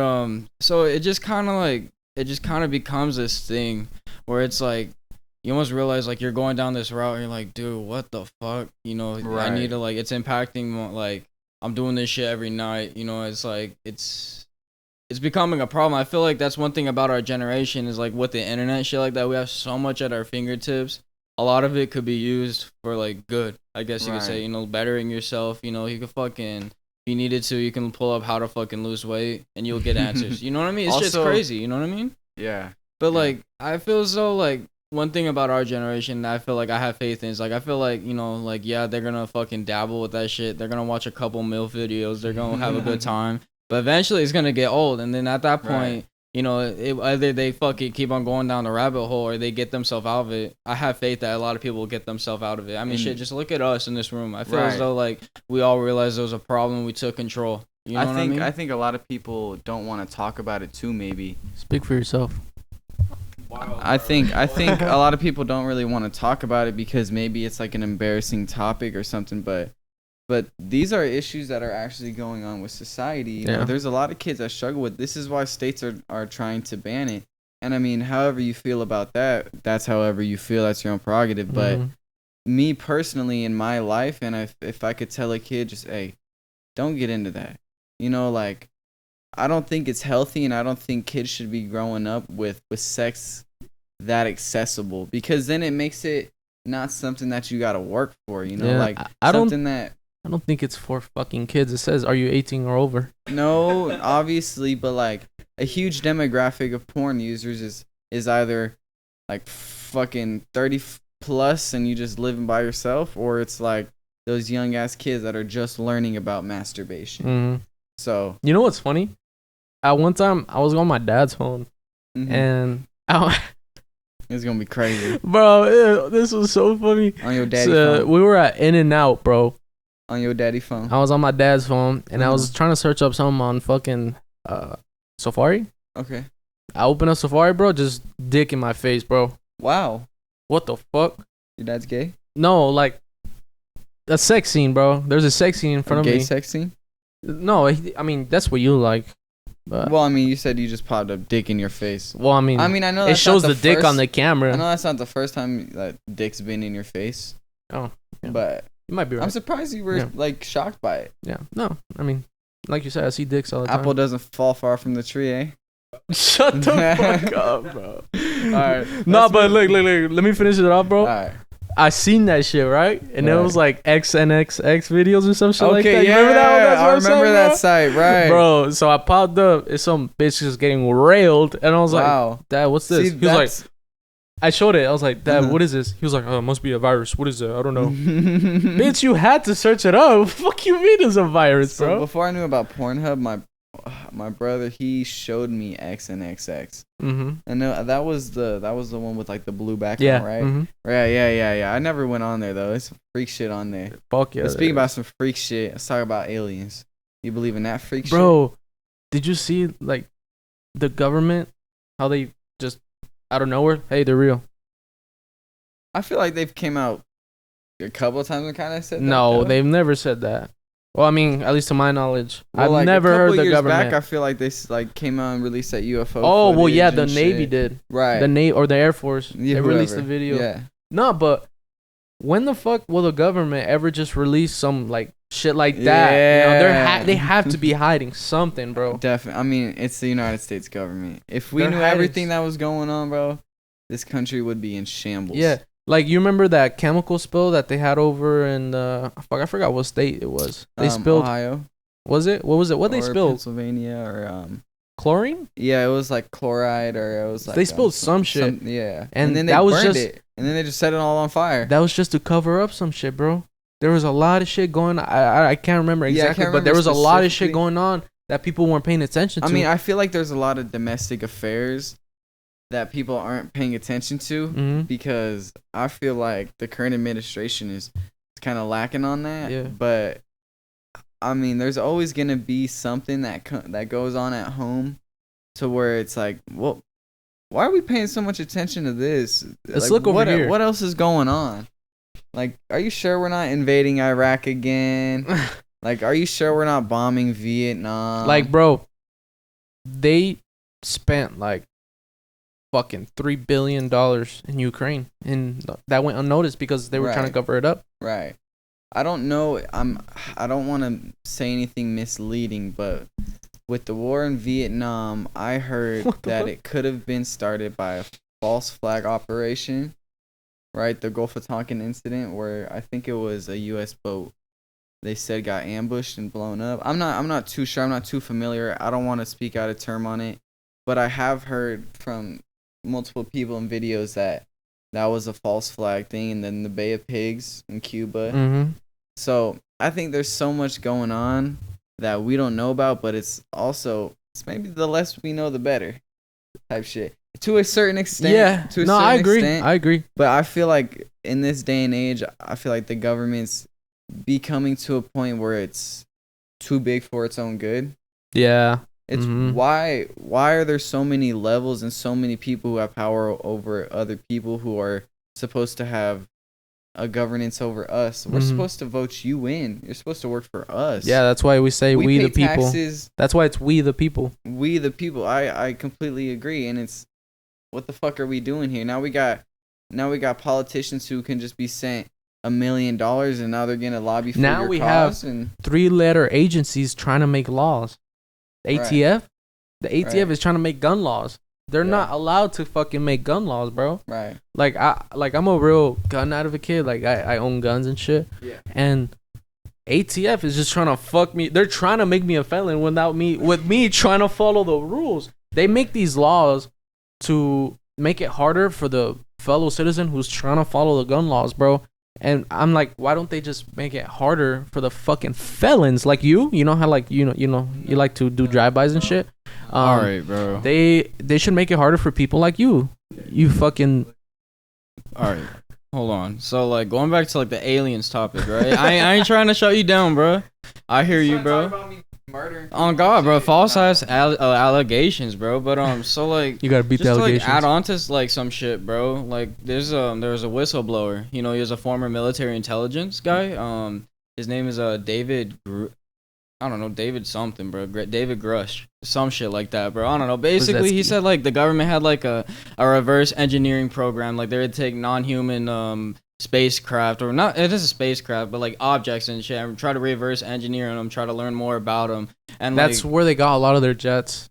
so it just kind of becomes this thing where it's like you almost realize like you're going down this route and you're like, dude, what the fuck? You know, Right. I need to like, it's impacting, like, I'm doing this shit every night. You know, it's like, it's becoming a problem. I feel like that's one thing about our generation is like with the internet, shit like that, we have so much at our fingertips. A lot of it could be used for like good, I guess you could say, Right. you know, bettering yourself. You know, you could fucking, if you needed to, you can pull up how to fucking lose weight and you'll get answers. You know what I mean? It's just Also- crazy. You know what I mean? Yeah. But Yeah. like, I feel as though like one thing about our generation that I feel like I have faith in is like I feel like, you know, like yeah, they're gonna fucking dabble with that shit. They're gonna watch a couple MILF videos. They're gonna have a good time. But eventually it's gonna get old, and then at that point, Right. you know, either they fucking keep on going down the rabbit hole or they get themselves out of it. I have faith that a lot of people will get themselves out of it. I mean, And- shit, just look at us in this room. I feel as Right. though like we all realized there was a problem. We took control. You know what I mean? I think a lot of people don't want to talk about it too. Maybe Speak for yourself. I think a lot of people don't really want to talk about it because maybe it's like an embarrassing topic or something. But these are issues that are actually going on with society. You know, Yeah. there's a lot of kids that struggle with. This is why states are trying to ban it. And I mean, however you feel about that, that's however you feel. That's your own prerogative. But Mhm. me personally, in my life, and if I could tell a kid, just hey, don't get into that. You know, like I don't think it's healthy, and I don't think kids should be growing up with sex that accessible, because then it makes it not something that you gotta work for. You know, Yeah, like I don't something that. I don't think it's for fucking kids. It says, "Are you 18 or over?" No, obviously, but like a huge demographic of porn users is either like fucking 30 plus and you just living by yourself, or it's like those young ass kids that are just learning about masturbation. Mhm. So You know what's funny? At one time, I was on my dad's phone, mhm, and I, it's gonna be crazy bro, this was so funny. on your daddy So, phone. we were at In-N-Out, bro. On your daddy phone. I was on my dad's phone, and I was Mhm. trying to search up something on fucking Safari. Okay. I open up Safari, bro, just dick in my face, bro. Wow. What the fuck? Your dad's gay? No, like a sex scene, bro. There's a sex scene in front A of gay me. sex scene? No, I mean that's what you like. But, Well, I mean, you said you just popped up dick in your face. I mean, I know it that's shows not the dick first- on the I camera. know that's not the first time that dick's been in your face. Oh, yeah. But You might be right. I'm surprised you were Yeah. like shocked by it. Yeah. No, I mean, like you said, I see dicks all the time. Apple doesn't fall far from the tree, eh? Shut the fuck up, bro. Alright. No, let's but move- look. Let me finish it off, bro. Alright. I seen that shit, right? And it Right. was like XNXX videos or some shit like that. Okay, You yeah, remember that? That's what I I'm saying, remember that bro? site, right? Bro, so I popped up. It's some bitch just getting railed, and I was like, Wow. "Dad, what's this?" See, He was like, that's- "I showed it." I was like, "Dad, Uh-huh. what is this?" He was like, "Oh, it must be a virus. What is it? I don't know." Bitch, you had to search it up. Fuck you mean it's a virus, So bro? before I knew about Pornhub, my brother, he showed me XNXX, Mm-hmm. and that was the one with like the blue background, Yeah. right? Mm-hmm. Right, yeah. I never went on there though. It's some freak shit on there. Fuck yeah. But speaking about some freak shit, let's talk about aliens. You believe in that freak shit? Bro, did you see like the government? How they just out of nowhere? Hey, they're real. I feel like they've came out a couple of times and kind of said that. No, though. they've never said that. Well, I mean, at least to my knowledge, Well, I've like, never a couple heard the years government. Back, I feel like they like came out and released that UFO. Oh well, yeah, footage the and Navy shit. did. Right. The Navy or the Air Force. Yeah, they released the whoever. video. Yeah. No, but when the fuck will the government ever just release some like shit like that? You know, Yeah. they have to be hiding something, bro. Definitely. I mean, it's the United States government. If we They're knew hiding everything that was going on, bro, this country would be in shambles. Yeah, like you remember that chemical spill that they had over in I forgot what state it was. They spilled. Ohio. Was it? What was it? What they or spilled? Pennsylvania or Chlorine? yeah, it was like chloride or it was like They spilled some shit. yeah, And then they that was burned just- it, and then they just set it all on fire. That was just to cover up some shit, bro. There was a lot of shit going on. I can't remember Yeah, I exactly, can't but there remember was a lot of shit specifically. going on that people weren't paying attention to. I mean, I feel like there's a lot of domestic affairs that people aren't paying attention to Mhm. because I feel like the current administration is kind of lacking on that. Yeah. But I mean, there's always gonna be something that goes on at home, to where it's like, well, why are we paying so much attention to this? Let's like, look over here. What else is going on? Like, are you sure we're not invading Iraq again? Like, are you sure we're not bombing Vietnam? Like, bro, they spent like fucking $3 billion in Ukraine, and that went unnoticed because they were trying to cover it up. Right. I don't know. I don't want to say anything misleading, but with the war in Vietnam, I heard that it could have been started by a false flag operation. Right, the Gulf of Tonkin incident, where I think it was a U.S. boat, they said got ambushed and blown up. I'm not too sure. I'm not too familiar. I don't want to speak out of term on it, but I have heard from multiple people in videos that was a false flag thing, and then the Bay of Pigs in Cuba. Mm-hmm. So I think there's so much going on that we don't know about, but it's maybe the less we know, the better type shit. To a certain extent. Yeah. To a certain I agree. extent. I agree. But I feel like in this day and age, I feel like the government's becoming to a point where it's too big for its own good. Yeah. It's why are there so many levels and so many people who have power over other people who are supposed to have a governance over us? We're supposed to vote you in. You're supposed to work for us. Yeah, that's why we say we the people. Taxes, that's why it's we the people. We the people. I completely agree, and it's, what the fuck are we doing here? Now we got politicians who can just be sent $1 million, and now they're gonna lobby for now your we cause. have and 3-letter agencies trying to make laws. The ATF, the ATF is trying to make gun laws. They're not allowed to fucking make gun laws, bro. Right. Like I'm a real gun advocate. Like I own guns and shit. Yeah. And ATF is just trying to fuck me. They're trying to make me a felon with me trying to follow the rules. They make these laws to make it harder for the fellow citizen who's trying to follow the gun laws, bro. And I'm like, why don't they just make it harder for the fucking felons like you? You know how like you like to do drive-bys and shit. All right, bro. They should make it harder for people like you. You fucking. All right, hold on. So like going back to like the aliens topic, right? I ain't trying to shut you down, bro. I hear you, bro. Murder. On God, bro. False ass allegations, bro. But so like you gotta beat the just allegations. Like add on to like some shit, bro. Like there was a whistleblower. You know, he was a former military intelligence guy. His name is David. I don't know, David something, bro. David Grush, some shit like that, bro. I don't know. Basically, he said like the government had like a reverse engineering program. Like they would take non-human spacecraft, or not, it is a spacecraft, but like objects and shit, and try to reverse engineer them, try to learn more about them. And that's like, where they got a lot of their jets.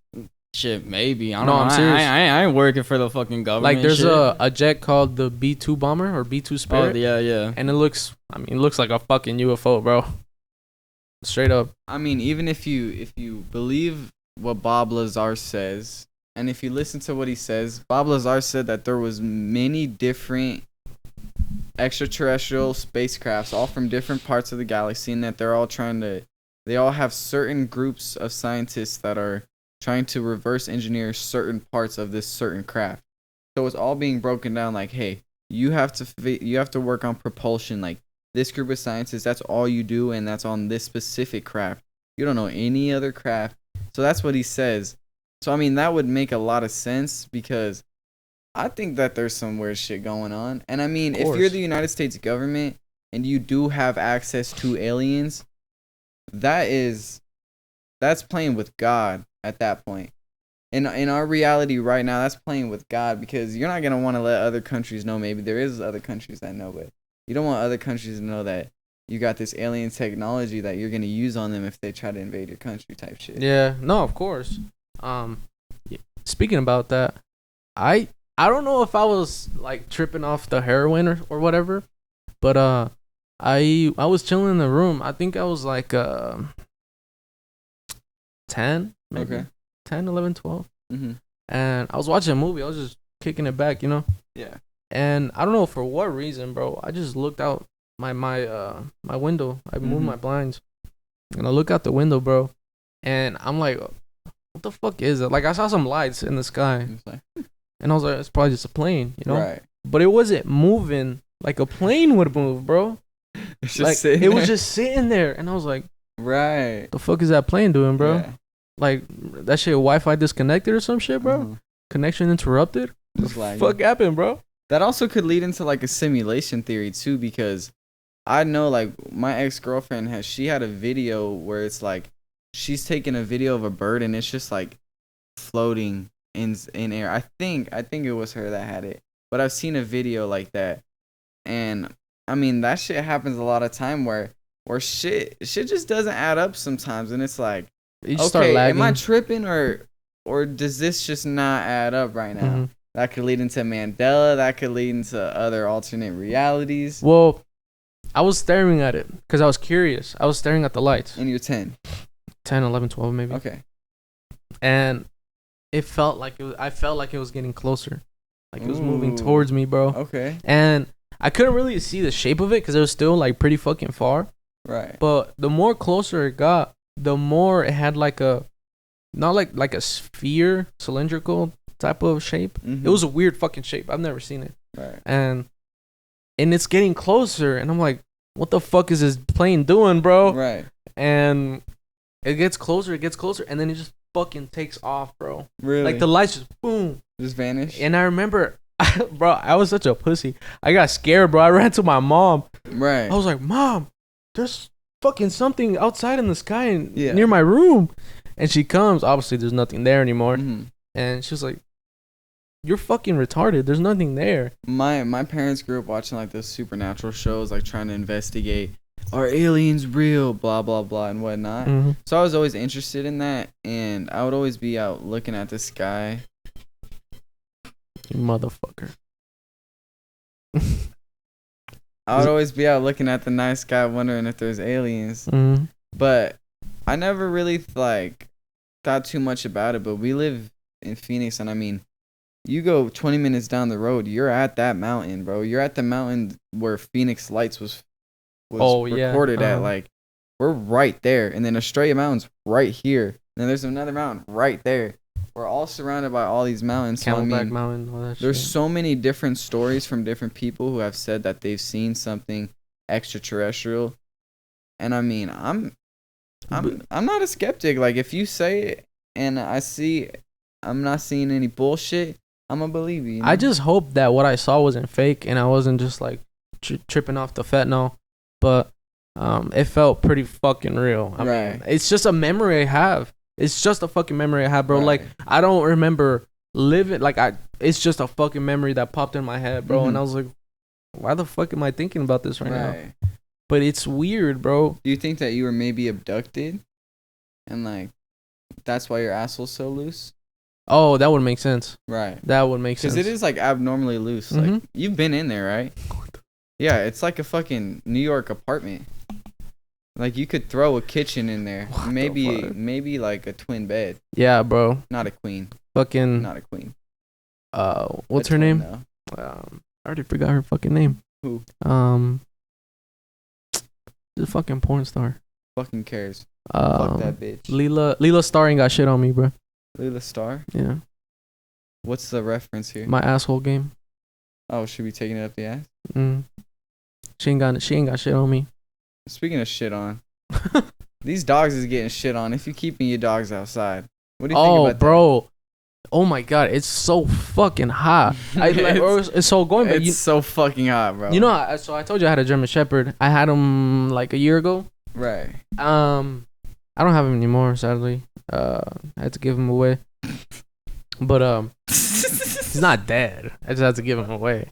Shit, maybe. I don't know. I'm serious. I ain't working for the fucking government. Like there's shit. a jet called the B-2 bomber or B-2 Spirit. Oh yeah. And it looks like a fucking UFO, bro. Straight up. I mean, even if you believe what Bob Lazar says, and if you listen to what he says, Bob Lazar said that there was many different extraterrestrial spacecrafts, all from different parts of the galaxy, and that they all have certain groups of scientists that are trying to reverse engineer certain parts of this certain craft. So it's all being broken down like, hey, you have to work on propulsion, like this group of scientists, that's all you do, and that's on this specific craft. You don't know any other craft. So that's what he says. So I mean, that would make a lot of sense, because I think that there's some weird shit going on. And I mean, if you're the United States government and you do have access to aliens, that's playing with God at that point. In our reality right now, that's playing with God, because you're not going to want to let other countries know. Maybe there is other countries that know, but you don't want other countries to know that you got this alien technology that you're going to use on them if they try to invade your country type shit. Yeah, no, of course. Speaking about that, I don't know if I was like tripping off the heroin or whatever, but I was chilling in the room. I think I was like 10, maybe. Okay. 10, 11, 12. Mm-hmm. And I was watching a movie. I was just kicking it back, Yeah. And I don't know for what reason, bro. I just looked out my window. I moved my blinds, and I look out the window, bro. And I'm like, what the fuck is it? Like, I saw some lights in the sky, and I was like, it's probably just a plane, Right. But it wasn't moving like a plane would move, bro. Like it was just sitting there, and I was like, right. the fuck is that plane doing, bro? Yeah. Like that shit Wi-Fi disconnected or some shit, bro. Connection interrupted. Just What the fuck happened, bro? That also could lead into like a simulation theory too, because I know like my ex-girlfriend had a video where it's like she's taking a video of a bird and it's just like floating in air. I think it was her that had it, but I've seen a video like that, and I mean that shit happens a lot of time where shit just doesn't add up sometimes, and it's like, You just start lagging. am I tripping or does this just not add up right now? That could lead into Mandela. That could lead into other alternate realities. Well, I was staring at it because I was curious. I was staring at the lights. And you're 10. 10, 11, 12 maybe. Okay. And I felt like it was getting closer. Like it was moving towards me, bro. Okay. And I couldn't really see the shape of it because it was still like pretty fucking far. Right. But the more closer it got, the more it had like a, not like a sphere, cylindrical type of shape. It was a weird fucking shape. I've never seen it. Right. And it's getting closer, and I'm like, what the fuck is this plane doing, bro? Right. And it gets closer, and then it just fucking takes off, bro. Really? Like the lights just boom. Just vanish? And I remember, bro, I was such a pussy. I got scared, bro. I ran to my mom. Right. I was like, Mom, there's fucking something outside in the sky near my room. And she comes. Obviously, there's nothing there anymore. And she was like, you're fucking retarded. There's nothing there. My parents grew up watching like those supernatural shows, like trying to investigate, are aliens real, blah blah blah and whatnot. So I was always interested in that, and I would always be out looking at the sky. You motherfucker. I would always be out looking at the night sky, wondering if there's aliens. But I never really thought too much about it. But we live in Phoenix, and I mean, you go 20 minutes down the road, you're at that mountain, bro. You're at the mountain where Phoenix Lights was recorded at. Like, we're right there. And then Australia Mountain's right here. And then there's another mountain right there. We're all surrounded by all these mountains. Camelback Mountain, all that there's shit. so many different stories from different people who have said that they've seen something extraterrestrial. And I mean, I'm not a skeptic. Like, if you say it and I'm not seeing any bullshit, I'm gonna believe you. I just hope that what I saw wasn't fake and I wasn't just like tripping off the fentanyl, but it felt pretty fucking real. I mean, it's just a memory I have. It's just a fucking memory I have, bro. Like, I don't remember living it's just a fucking memory that popped in my head, bro. And I was like, why the fuck am I thinking about this right now? But it's weird, bro. Do you think that you were maybe abducted and like that's why your asshole's so loose? Oh, that would make sense. Right. That would make sense. Because it is like abnormally loose. Like, you've been in there, right? Yeah, it's like a fucking New York apartment. Like, you could throw a kitchen in there. Maybe like a twin bed. Yeah, bro. Not a queen. Fucking. Not a queen. What's her name? I already forgot her fucking name. Who? The fucking porn star. Fucking cares. Fuck that bitch. Leela Starring got shit on me, bro. Leela Star? Yeah. What's the reference here? My asshole game. Oh, should we taking it up the ass? She ain't got shit on me. Speaking of shit on, these dogs is getting shit on. If you keeping your dogs outside, what do you think about that? Oh, bro. Oh my god, it's so fucking hot. It's so going. But it's so fucking hot, bro. You know, so I told you I had a German Shepherd. I had him like a year ago. Right. I don't have him anymore, sadly. I had to give him away. But he's not dead. I just had to give him away.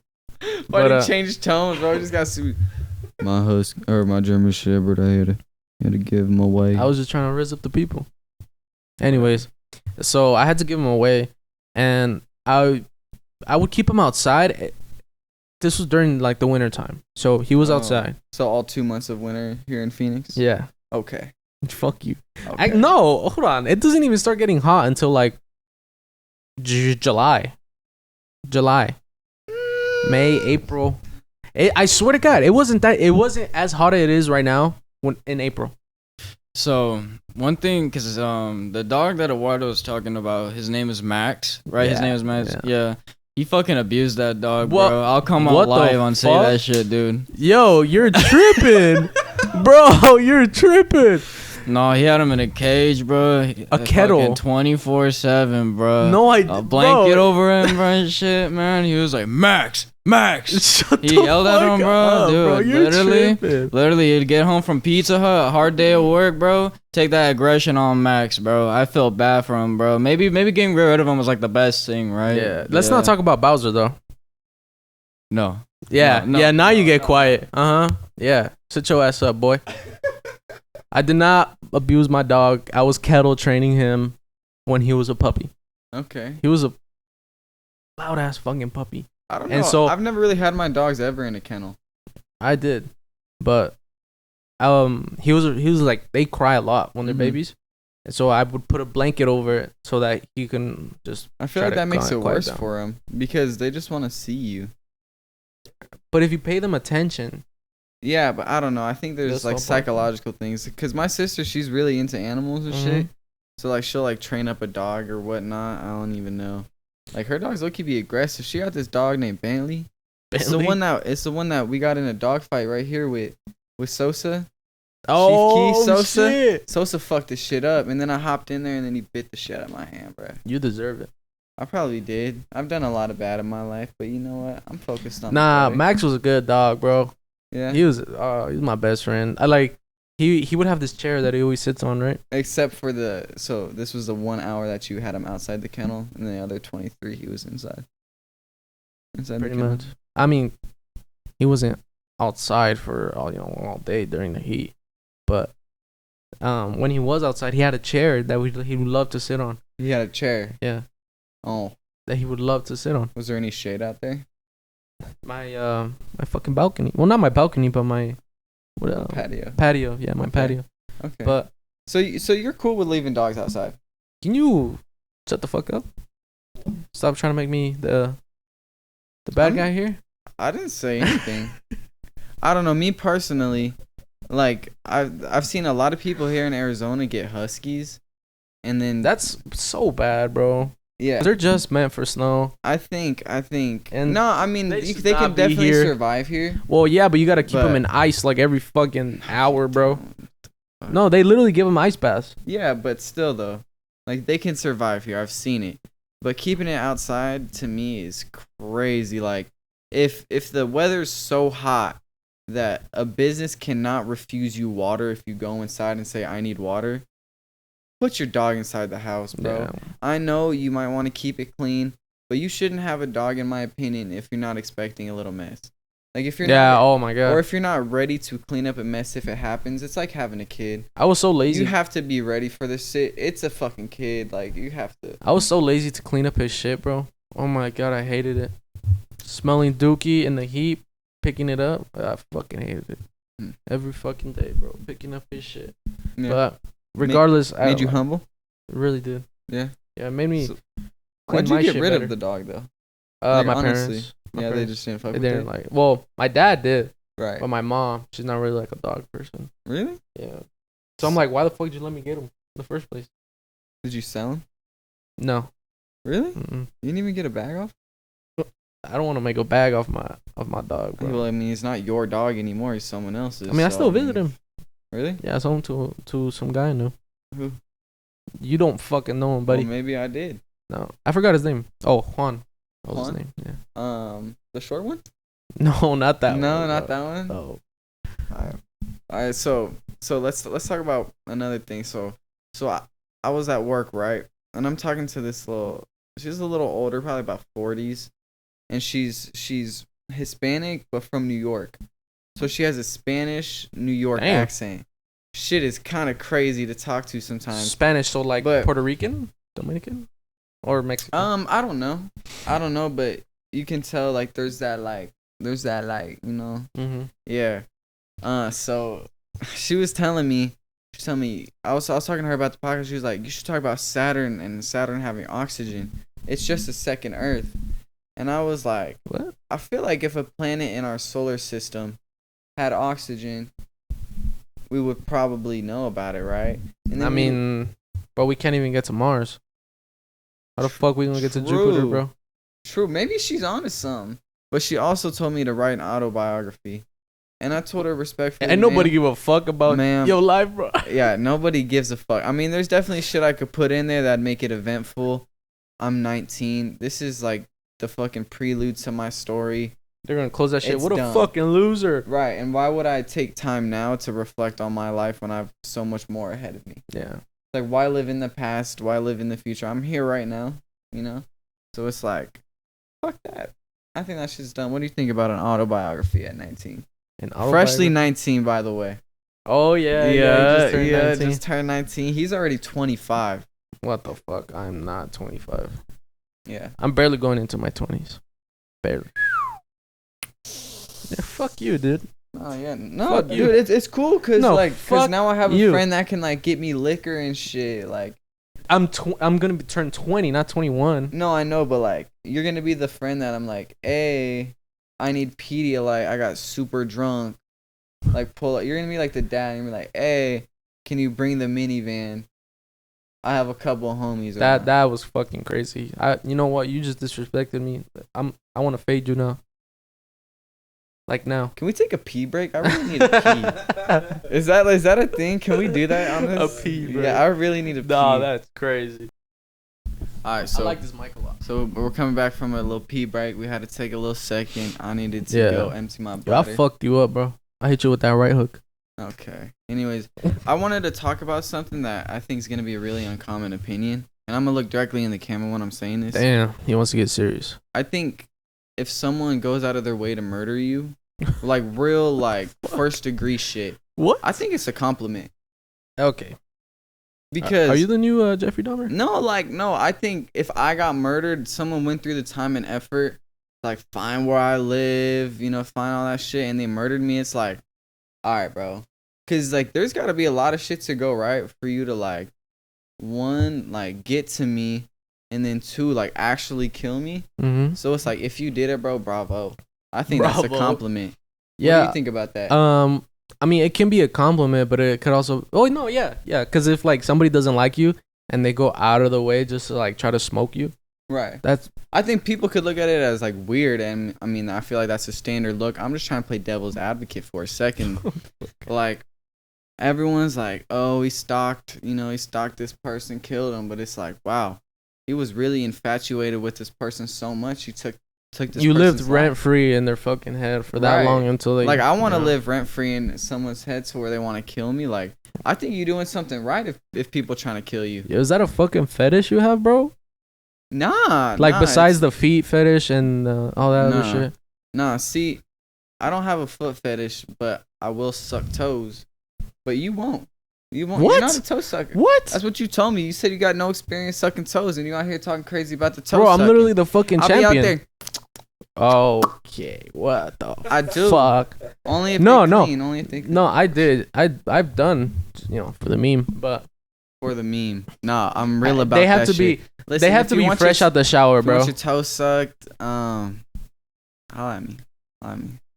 Why did you change tones, bro? I just got to. My German Shepherd, I had to give him away. I was just trying to raise up the people. Anyways, so I had to give him away, and I would keep him outside. This was during like the winter time, so he was outside. So all 2 months of winter here in Phoenix. Yeah. Okay. Fuck you. Okay. No, hold on. It doesn't even start getting hot until like July, May, April. I swear to God, it wasn't as hot as it is right now in April. So one thing, because the dog that Eduardo was talking about, his name is Max, right? Yeah, His name is Max. Yeah. He fucking abused that dog, What- bro. I'll come what out live the and say fuck? that shit, dude. Yo, you're tripping. Bro, you're tripping. No, he had him in a cage, bro. A kettle. 24/7, bro. No, A blanket bro. over him, bro, and shit, man. He was like, Max. Shut He the yelled at fuck him, bro. up, Dude, bro. You're literally. tripping. Literally, he'd get home from Pizza Hut, a hard day of work, bro. Take that aggression on Max, bro. I feel bad for him, bro. Maybe getting rid of him was like the best thing, right? Yeah. Let's not talk about Bowser though. No. Yeah. No, yeah. Now you get no. quiet. Yeah. Sit your ass up, boy. I did not abuse my dog. I was kettle training him when he was a puppy. Okay. He was a loud ass fucking puppy. I don't know. And so- I've never really had my dogs ever in a kennel. I did, but he was like, they cry a lot when they're Mhm. babies, and so I would put a blanket over it so that he can just. I feel try like to that makes it quiet worse down. for them because they just want to see you. But if you pay them attention, Yeah, but I don't know. I think there's They'll like stop barking. psychological things. Cause my sister, she's really into animals and Mhm. shit. So like she'll like train up a dog or whatnot. I don't even know. Like her dogs low-key be aggressive. She got this dog named Bentley. It's the one that we got in a dog fight right here with Sosa. Oh Keith Sosa. shit! Sosa fucked this shit up, and then I hopped in there and then he bit the shit out of my hand, bro. You deserve it. I probably did. I've done a lot of bad in my life, but you know what? I'm focused on. Nah, the play. Max was a good dog, bro. Yeah. He was my best friend. I like he would have this chair that he always sits on, right? Except for so this was the 1 hour that you had him outside the kennel, and the other 23 he was inside. Inside Pretty the kennel. much. I mean, he wasn't outside for all day during the heat, but when he was outside, he had a chair that he would love to sit on. He had a chair. Yeah, Oh, that he would love to sit on. was there any shade out there? My fucking balcony. Well, not my balcony, but my Patio. patio. Yeah, my Okay. patio. Okay. But So you're cool with leaving dogs outside? can you shut the fuck up? Stop trying to make me the bad I'm- guy here. I didn't say anything. I don't know. Me personally, like I've seen a lot of people here in Arizona get huskies, and then That's so bad, bro. yeah. They're just meant for snow. I think. And no, I mean they they, should they not can be definitely here. survive here. Well, yeah, but you gotta keep them But- in ice like every fucking hour, bro. No, they literally give them ice baths. Yeah, but still though, like they can survive here. I've seen it. But keeping it outside to me is crazy. Like if the weather's so hot that a business cannot refuse you water if you go inside and say I need water, put your dog inside the house, bro. Yeah. I know you might want to keep it clean, but you shouldn't have a dog in my opinion if you're not expecting a little mess. Like if you're Yeah. not, Oh my god. or if you're not ready to clean up a mess if it happens, it's like having a kid. I was so lazy. You have to be ready for this shit. It's a fucking kid. Like you have to. I was so lazy to clean up his shit, bro. Oh my god, I hated it. Smelling dookie in the heat, picking it up. I fucking hated it. Hmm. Every fucking day, bro. Picking up his shit. Yeah. But regardless, Made you humble. It really did. Yeah. Yeah, it made me. So- clean Why'd you my get shit rid better. of the dog though? My like, honestly. parents. My Yeah, they parents. just didn't fuck They with didn't it. like. Well, my dad did, Right. but my mom, she's not really like a dog person. Really? Yeah. So I'm like, why the fuck did you let me get him in the first place? Did you sell him? No. Really? Mm-mm. You didn't even get a bag off? I don't want to make a bag off my dog, bro. Well, I mean, it's not your dog anymore. He's someone else's. I mean, I so, still visit him. Really? Yeah, I sold him to some guy I knew. Who? You don't fucking know him, buddy. Well, maybe I did. No, I forgot his name. Oh, Juan. That was Juan? his name. Yeah. The short one? No, not that one. No, not that one. Oh. Alright, so let's talk about another thing. So I was at work, right? And I'm talking to this she's a little older, probably about 40s, and she's Hispanic but from New York. So she has a Spanish New York Damn. accent. Shit is kind of crazy to talk to sometimes. Spanish, so like But- Puerto Rican, Dominican, or Mexican. I don't know, but you can tell like there's that you know. Mm-hmm. Yeah. So she was telling me, I was talking to her about the podcast. She was like, you should talk about Saturn and Saturn having oxygen. It's just a second Earth. And I was like, What? I feel like if a planet in our solar system had oxygen, we would probably know about it, right? And I then mean, bro, we can't even get to Mars. How the fuck we gonna get to Jupiter, True. bro? True. Maybe she's onto something. But she also told me to write an autobiography. And I told her respectfully. And nobody give a fuck about your life, bro. Yeah, nobody gives a fuck. I mean, there's definitely shit I could put in there that'd make it eventful. I'm 19. This is like the fucking prelude to my story. They're gonna close that shit. It's What dumb. a fucking loser. Right, and why would I take time now to reflect on my life when I have so much more ahead of me? Yeah. Like, why live in the past? Why live in the future? I'm here right now, you know? So it's like, fuck that. I think that shit's done. What do you think about an autobiography at 19? Freshly 19, by the way. Oh, yeah. Just turned 19. He's already 25. What the fuck? I'm not 25. Yeah. I'm barely going into my 20s. Barely. Yeah, fuck you, dude. Oh yeah, no, fuck dude, you. it's cool cause now I have a you. friend that can like get me liquor and shit. Like, I'm gonna turn 20, not 21. No, I know, but like, you're gonna be the friend that I'm like, hey, I need Pedialyte. I got super drunk. Like, pull up. You're gonna be like the dad, and you're like, hey, can you bring the minivan? I have a couple of homies. That was fucking crazy. You know what? You just disrespected me. I want to fade you now. Like now. Can we take a pee break? I really need a pee. Is that a thing? Can we do that on this? A pee break. Yeah, I really need a pee. No, that's crazy. All right, so I like this mic a lot. So we're coming back from a little pee break. We had to take a little second. I needed to go empty my bladder. Yo, I fucked you up, bro. I hit you with that right hook. Okay. Anyways, I wanted to talk about something that I think is going to be a really uncommon opinion. And I'm going to look directly in the camera when I'm saying this. Damn, he wants to get serious. I think if someone goes out of their way to murder you, like real, like, first degree shit. What? I think it's a compliment. Okay. Because are you the new Jeffrey Dahmer? No. I think if I got murdered, someone went through the time and effort, like, find where I live, find all that shit, and they murdered me. It's like, all right, bro. Because, like, there's got to be a lot of shit to go right for you to, like, one, like, get to me, and then two, like, actually kill me. Mm-hmm. So it's like, if you did it, bro, bravo. I think that's a compliment. Yeah. What do you think about that? I mean, it can be a compliment, but it could also... Oh, no, yeah. Because if, like, somebody doesn't like you, and they go out of the way just to, like, try to smoke you. Right. That's... I think people could look at it as, like, weird, and, I mean, I feel like that's a standard look. I'm just trying to play devil's advocate for a second. Like, everyone's like, oh, he stalked this person, killed him, but it's like, wow, he was really infatuated with this person so much, he took this you lived person's rent free in their fucking head for that long until they... Like, I want to live rent free in someone's head to where they want to kill me. Like, I think you're doing something right if people trying to kill you. Yo, is that a fucking fetish you have, bro? Nah. Like, besides the feet fetish and all that other shit? Nah, see, I don't have a foot fetish, but I will suck toes. But you won't. You won't. What? You're not a toe sucker. What? That's what you told me. You said you got no experience sucking toes, and you out here talking crazy about the toe Bro, I'm sucking. literally the fucking champion. I'll be out there. Okay, what the I do. fuck? Only if no. clean. Only if they clean. No, I did. I've done, for the meme, but for the meme. Nah, I'm real about they have that to be. shit. Listen, they have to be fresh out the shower, if you bro. want your toe sucked, holla at me.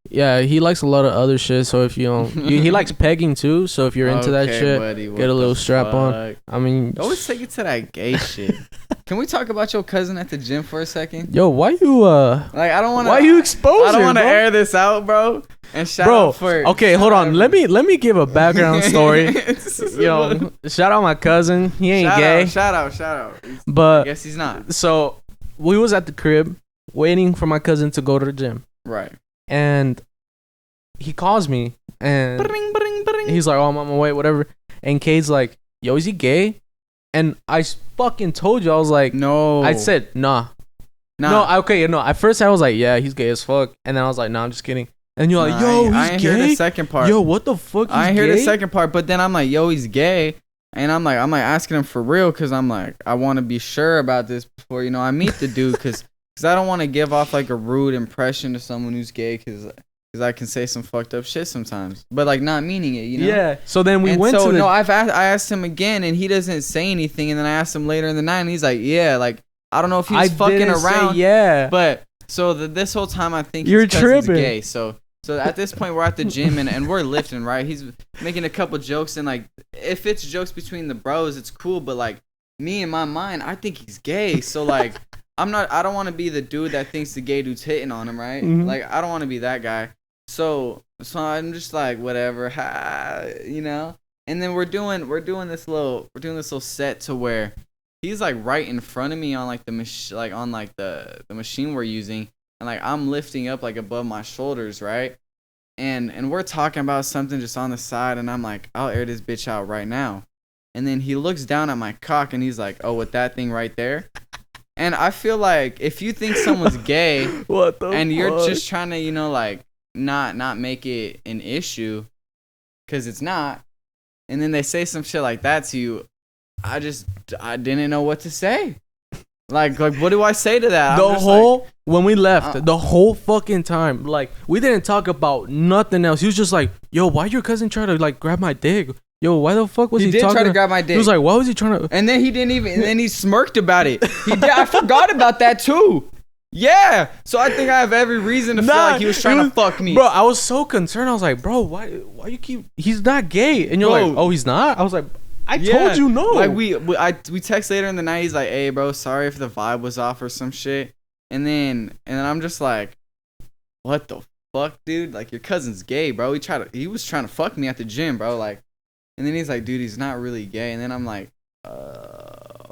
Yeah, he likes a lot of other shit. So if you don't, he likes pegging too. So if you're into that shit, buddy, get a little strap on. I mean, always take it to that gay shit. Can we talk about your cousin at the gym for a second? Yo, why you like, I don't want to. Why you expose her? I don't want to air this out, bro. And shout out for. Okay, hold on. Let me give a background story. Yo, shout out my cousin. He ain't gay. Shout out. But I guess he's not. So we was at the crib waiting for my cousin to go to the gym. Right. And he calls me and he's like, oh, I'm on my way, whatever. And Kate's like, yo, is he gay? And I fucking told you, I was like, no. I said, nah. No, okay, no. At first I was like, yeah, he's gay as fuck. And then I was like, nah, I'm just kidding. And you're like, yo, he's gay? I ain't hear the second part. Yo, what the fuck, I ain't hear the second part, but then I'm like, yo, he's gay. And I'm like asking him for real because I'm like, I want to be sure about this before, I meet the dude because I don't want to give off like a rude impression to someone who's gay because I can say some fucked up shit sometimes, but like not meaning it, Yeah. So then we went to I asked him again and he doesn't say anything, and then I asked him later in the night and he's like, yeah, like I don't know if he was fucking around, but so this whole time I think you're his cousin's tripping. gay. So at this point we're at the gym and we're lifting, right? He's making a couple jokes and like if it's jokes between the bros, it's cool, but like me in my mind, I think he's gay. So like I don't want to be the dude that thinks the gay dude's hitting on him, right? Mhm. Like, I don't want to be that guy. So I'm just like, whatever, you know. And then we're doing this little set to where he's like right in front of me on like the machine we're using, and like I'm lifting up like above my shoulders, right? And we're talking about something just on the side, and I'm like, I'll air this bitch out right now. And then he looks down at my cock, and he's like, oh, with that thing right there. And I feel like if you think someone's gay What the and you're fuck? just trying to, you know, like not make it an issue, because it's not, and then they say some shit like that to you, I didn't know what to say. Like what do I say to that? When we left, the whole fucking time, like, we didn't talk about nothing else. He was just like, yo, why your cousin try to like grab my dick? Yo, why the fuck was he did talking try to grab my dick. He was like, why was he trying to? And then he didn't even. And then he smirked about it. He did. I forgot about that too. Yeah. So I think I have every reason to feel like he was trying to fuck me. Bro, I was so concerned. I was like, bro, why you keep? He's not gay. And you're Bro. like, oh, he's not. I was like, I told you no. Like we text later in the night. He's like, hey, bro, sorry if the vibe was off or some shit. And then I'm just like, what the fuck, dude? Like, your cousin's gay, bro. He was trying to fuck me at the gym, bro. Like. And then he's like, dude, he's not really gay. And then I'm like,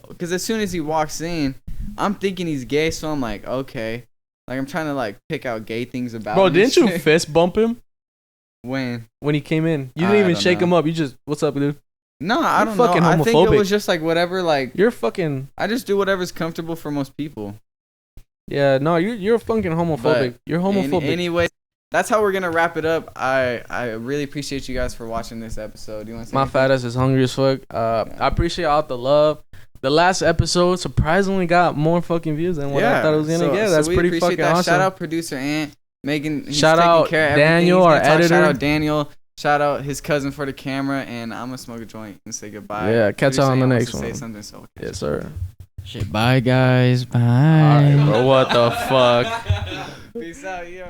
because as soon as he walks in, I'm thinking he's gay. So I'm like, okay. Like, I'm trying to, like, pick out gay things about him. Bro, didn't you fist bump him? When he came in. You didn't even shake him up. You just, what's up, dude? No, I don't know. Fucking I think homophobic. it was just, like, whatever, like. You're fucking. I just do whatever's comfortable for most people. Yeah, no, you're fucking homophobic. But you're homophobic. Anyway, that's how we're going to wrap it up. I really appreciate you guys for watching this episode. Do you want to say My anything? fat ass is hungry as fuck. I appreciate all the love. The last episode surprisingly got more fucking views than what I thought it was gonna get. That's we pretty appreciate fucking that. awesome. Shout out producer Ant, Megan. Shout out Daniel, our editor. Shout out Daniel. Shout out his cousin for the camera, and I'm gonna smoke a joint and say goodbye. Yeah, catch y'all on the next one. Say something, so Yes, sir. Shit, bye guys. Bye. All right, bro. What the fuck? Peace out, yo.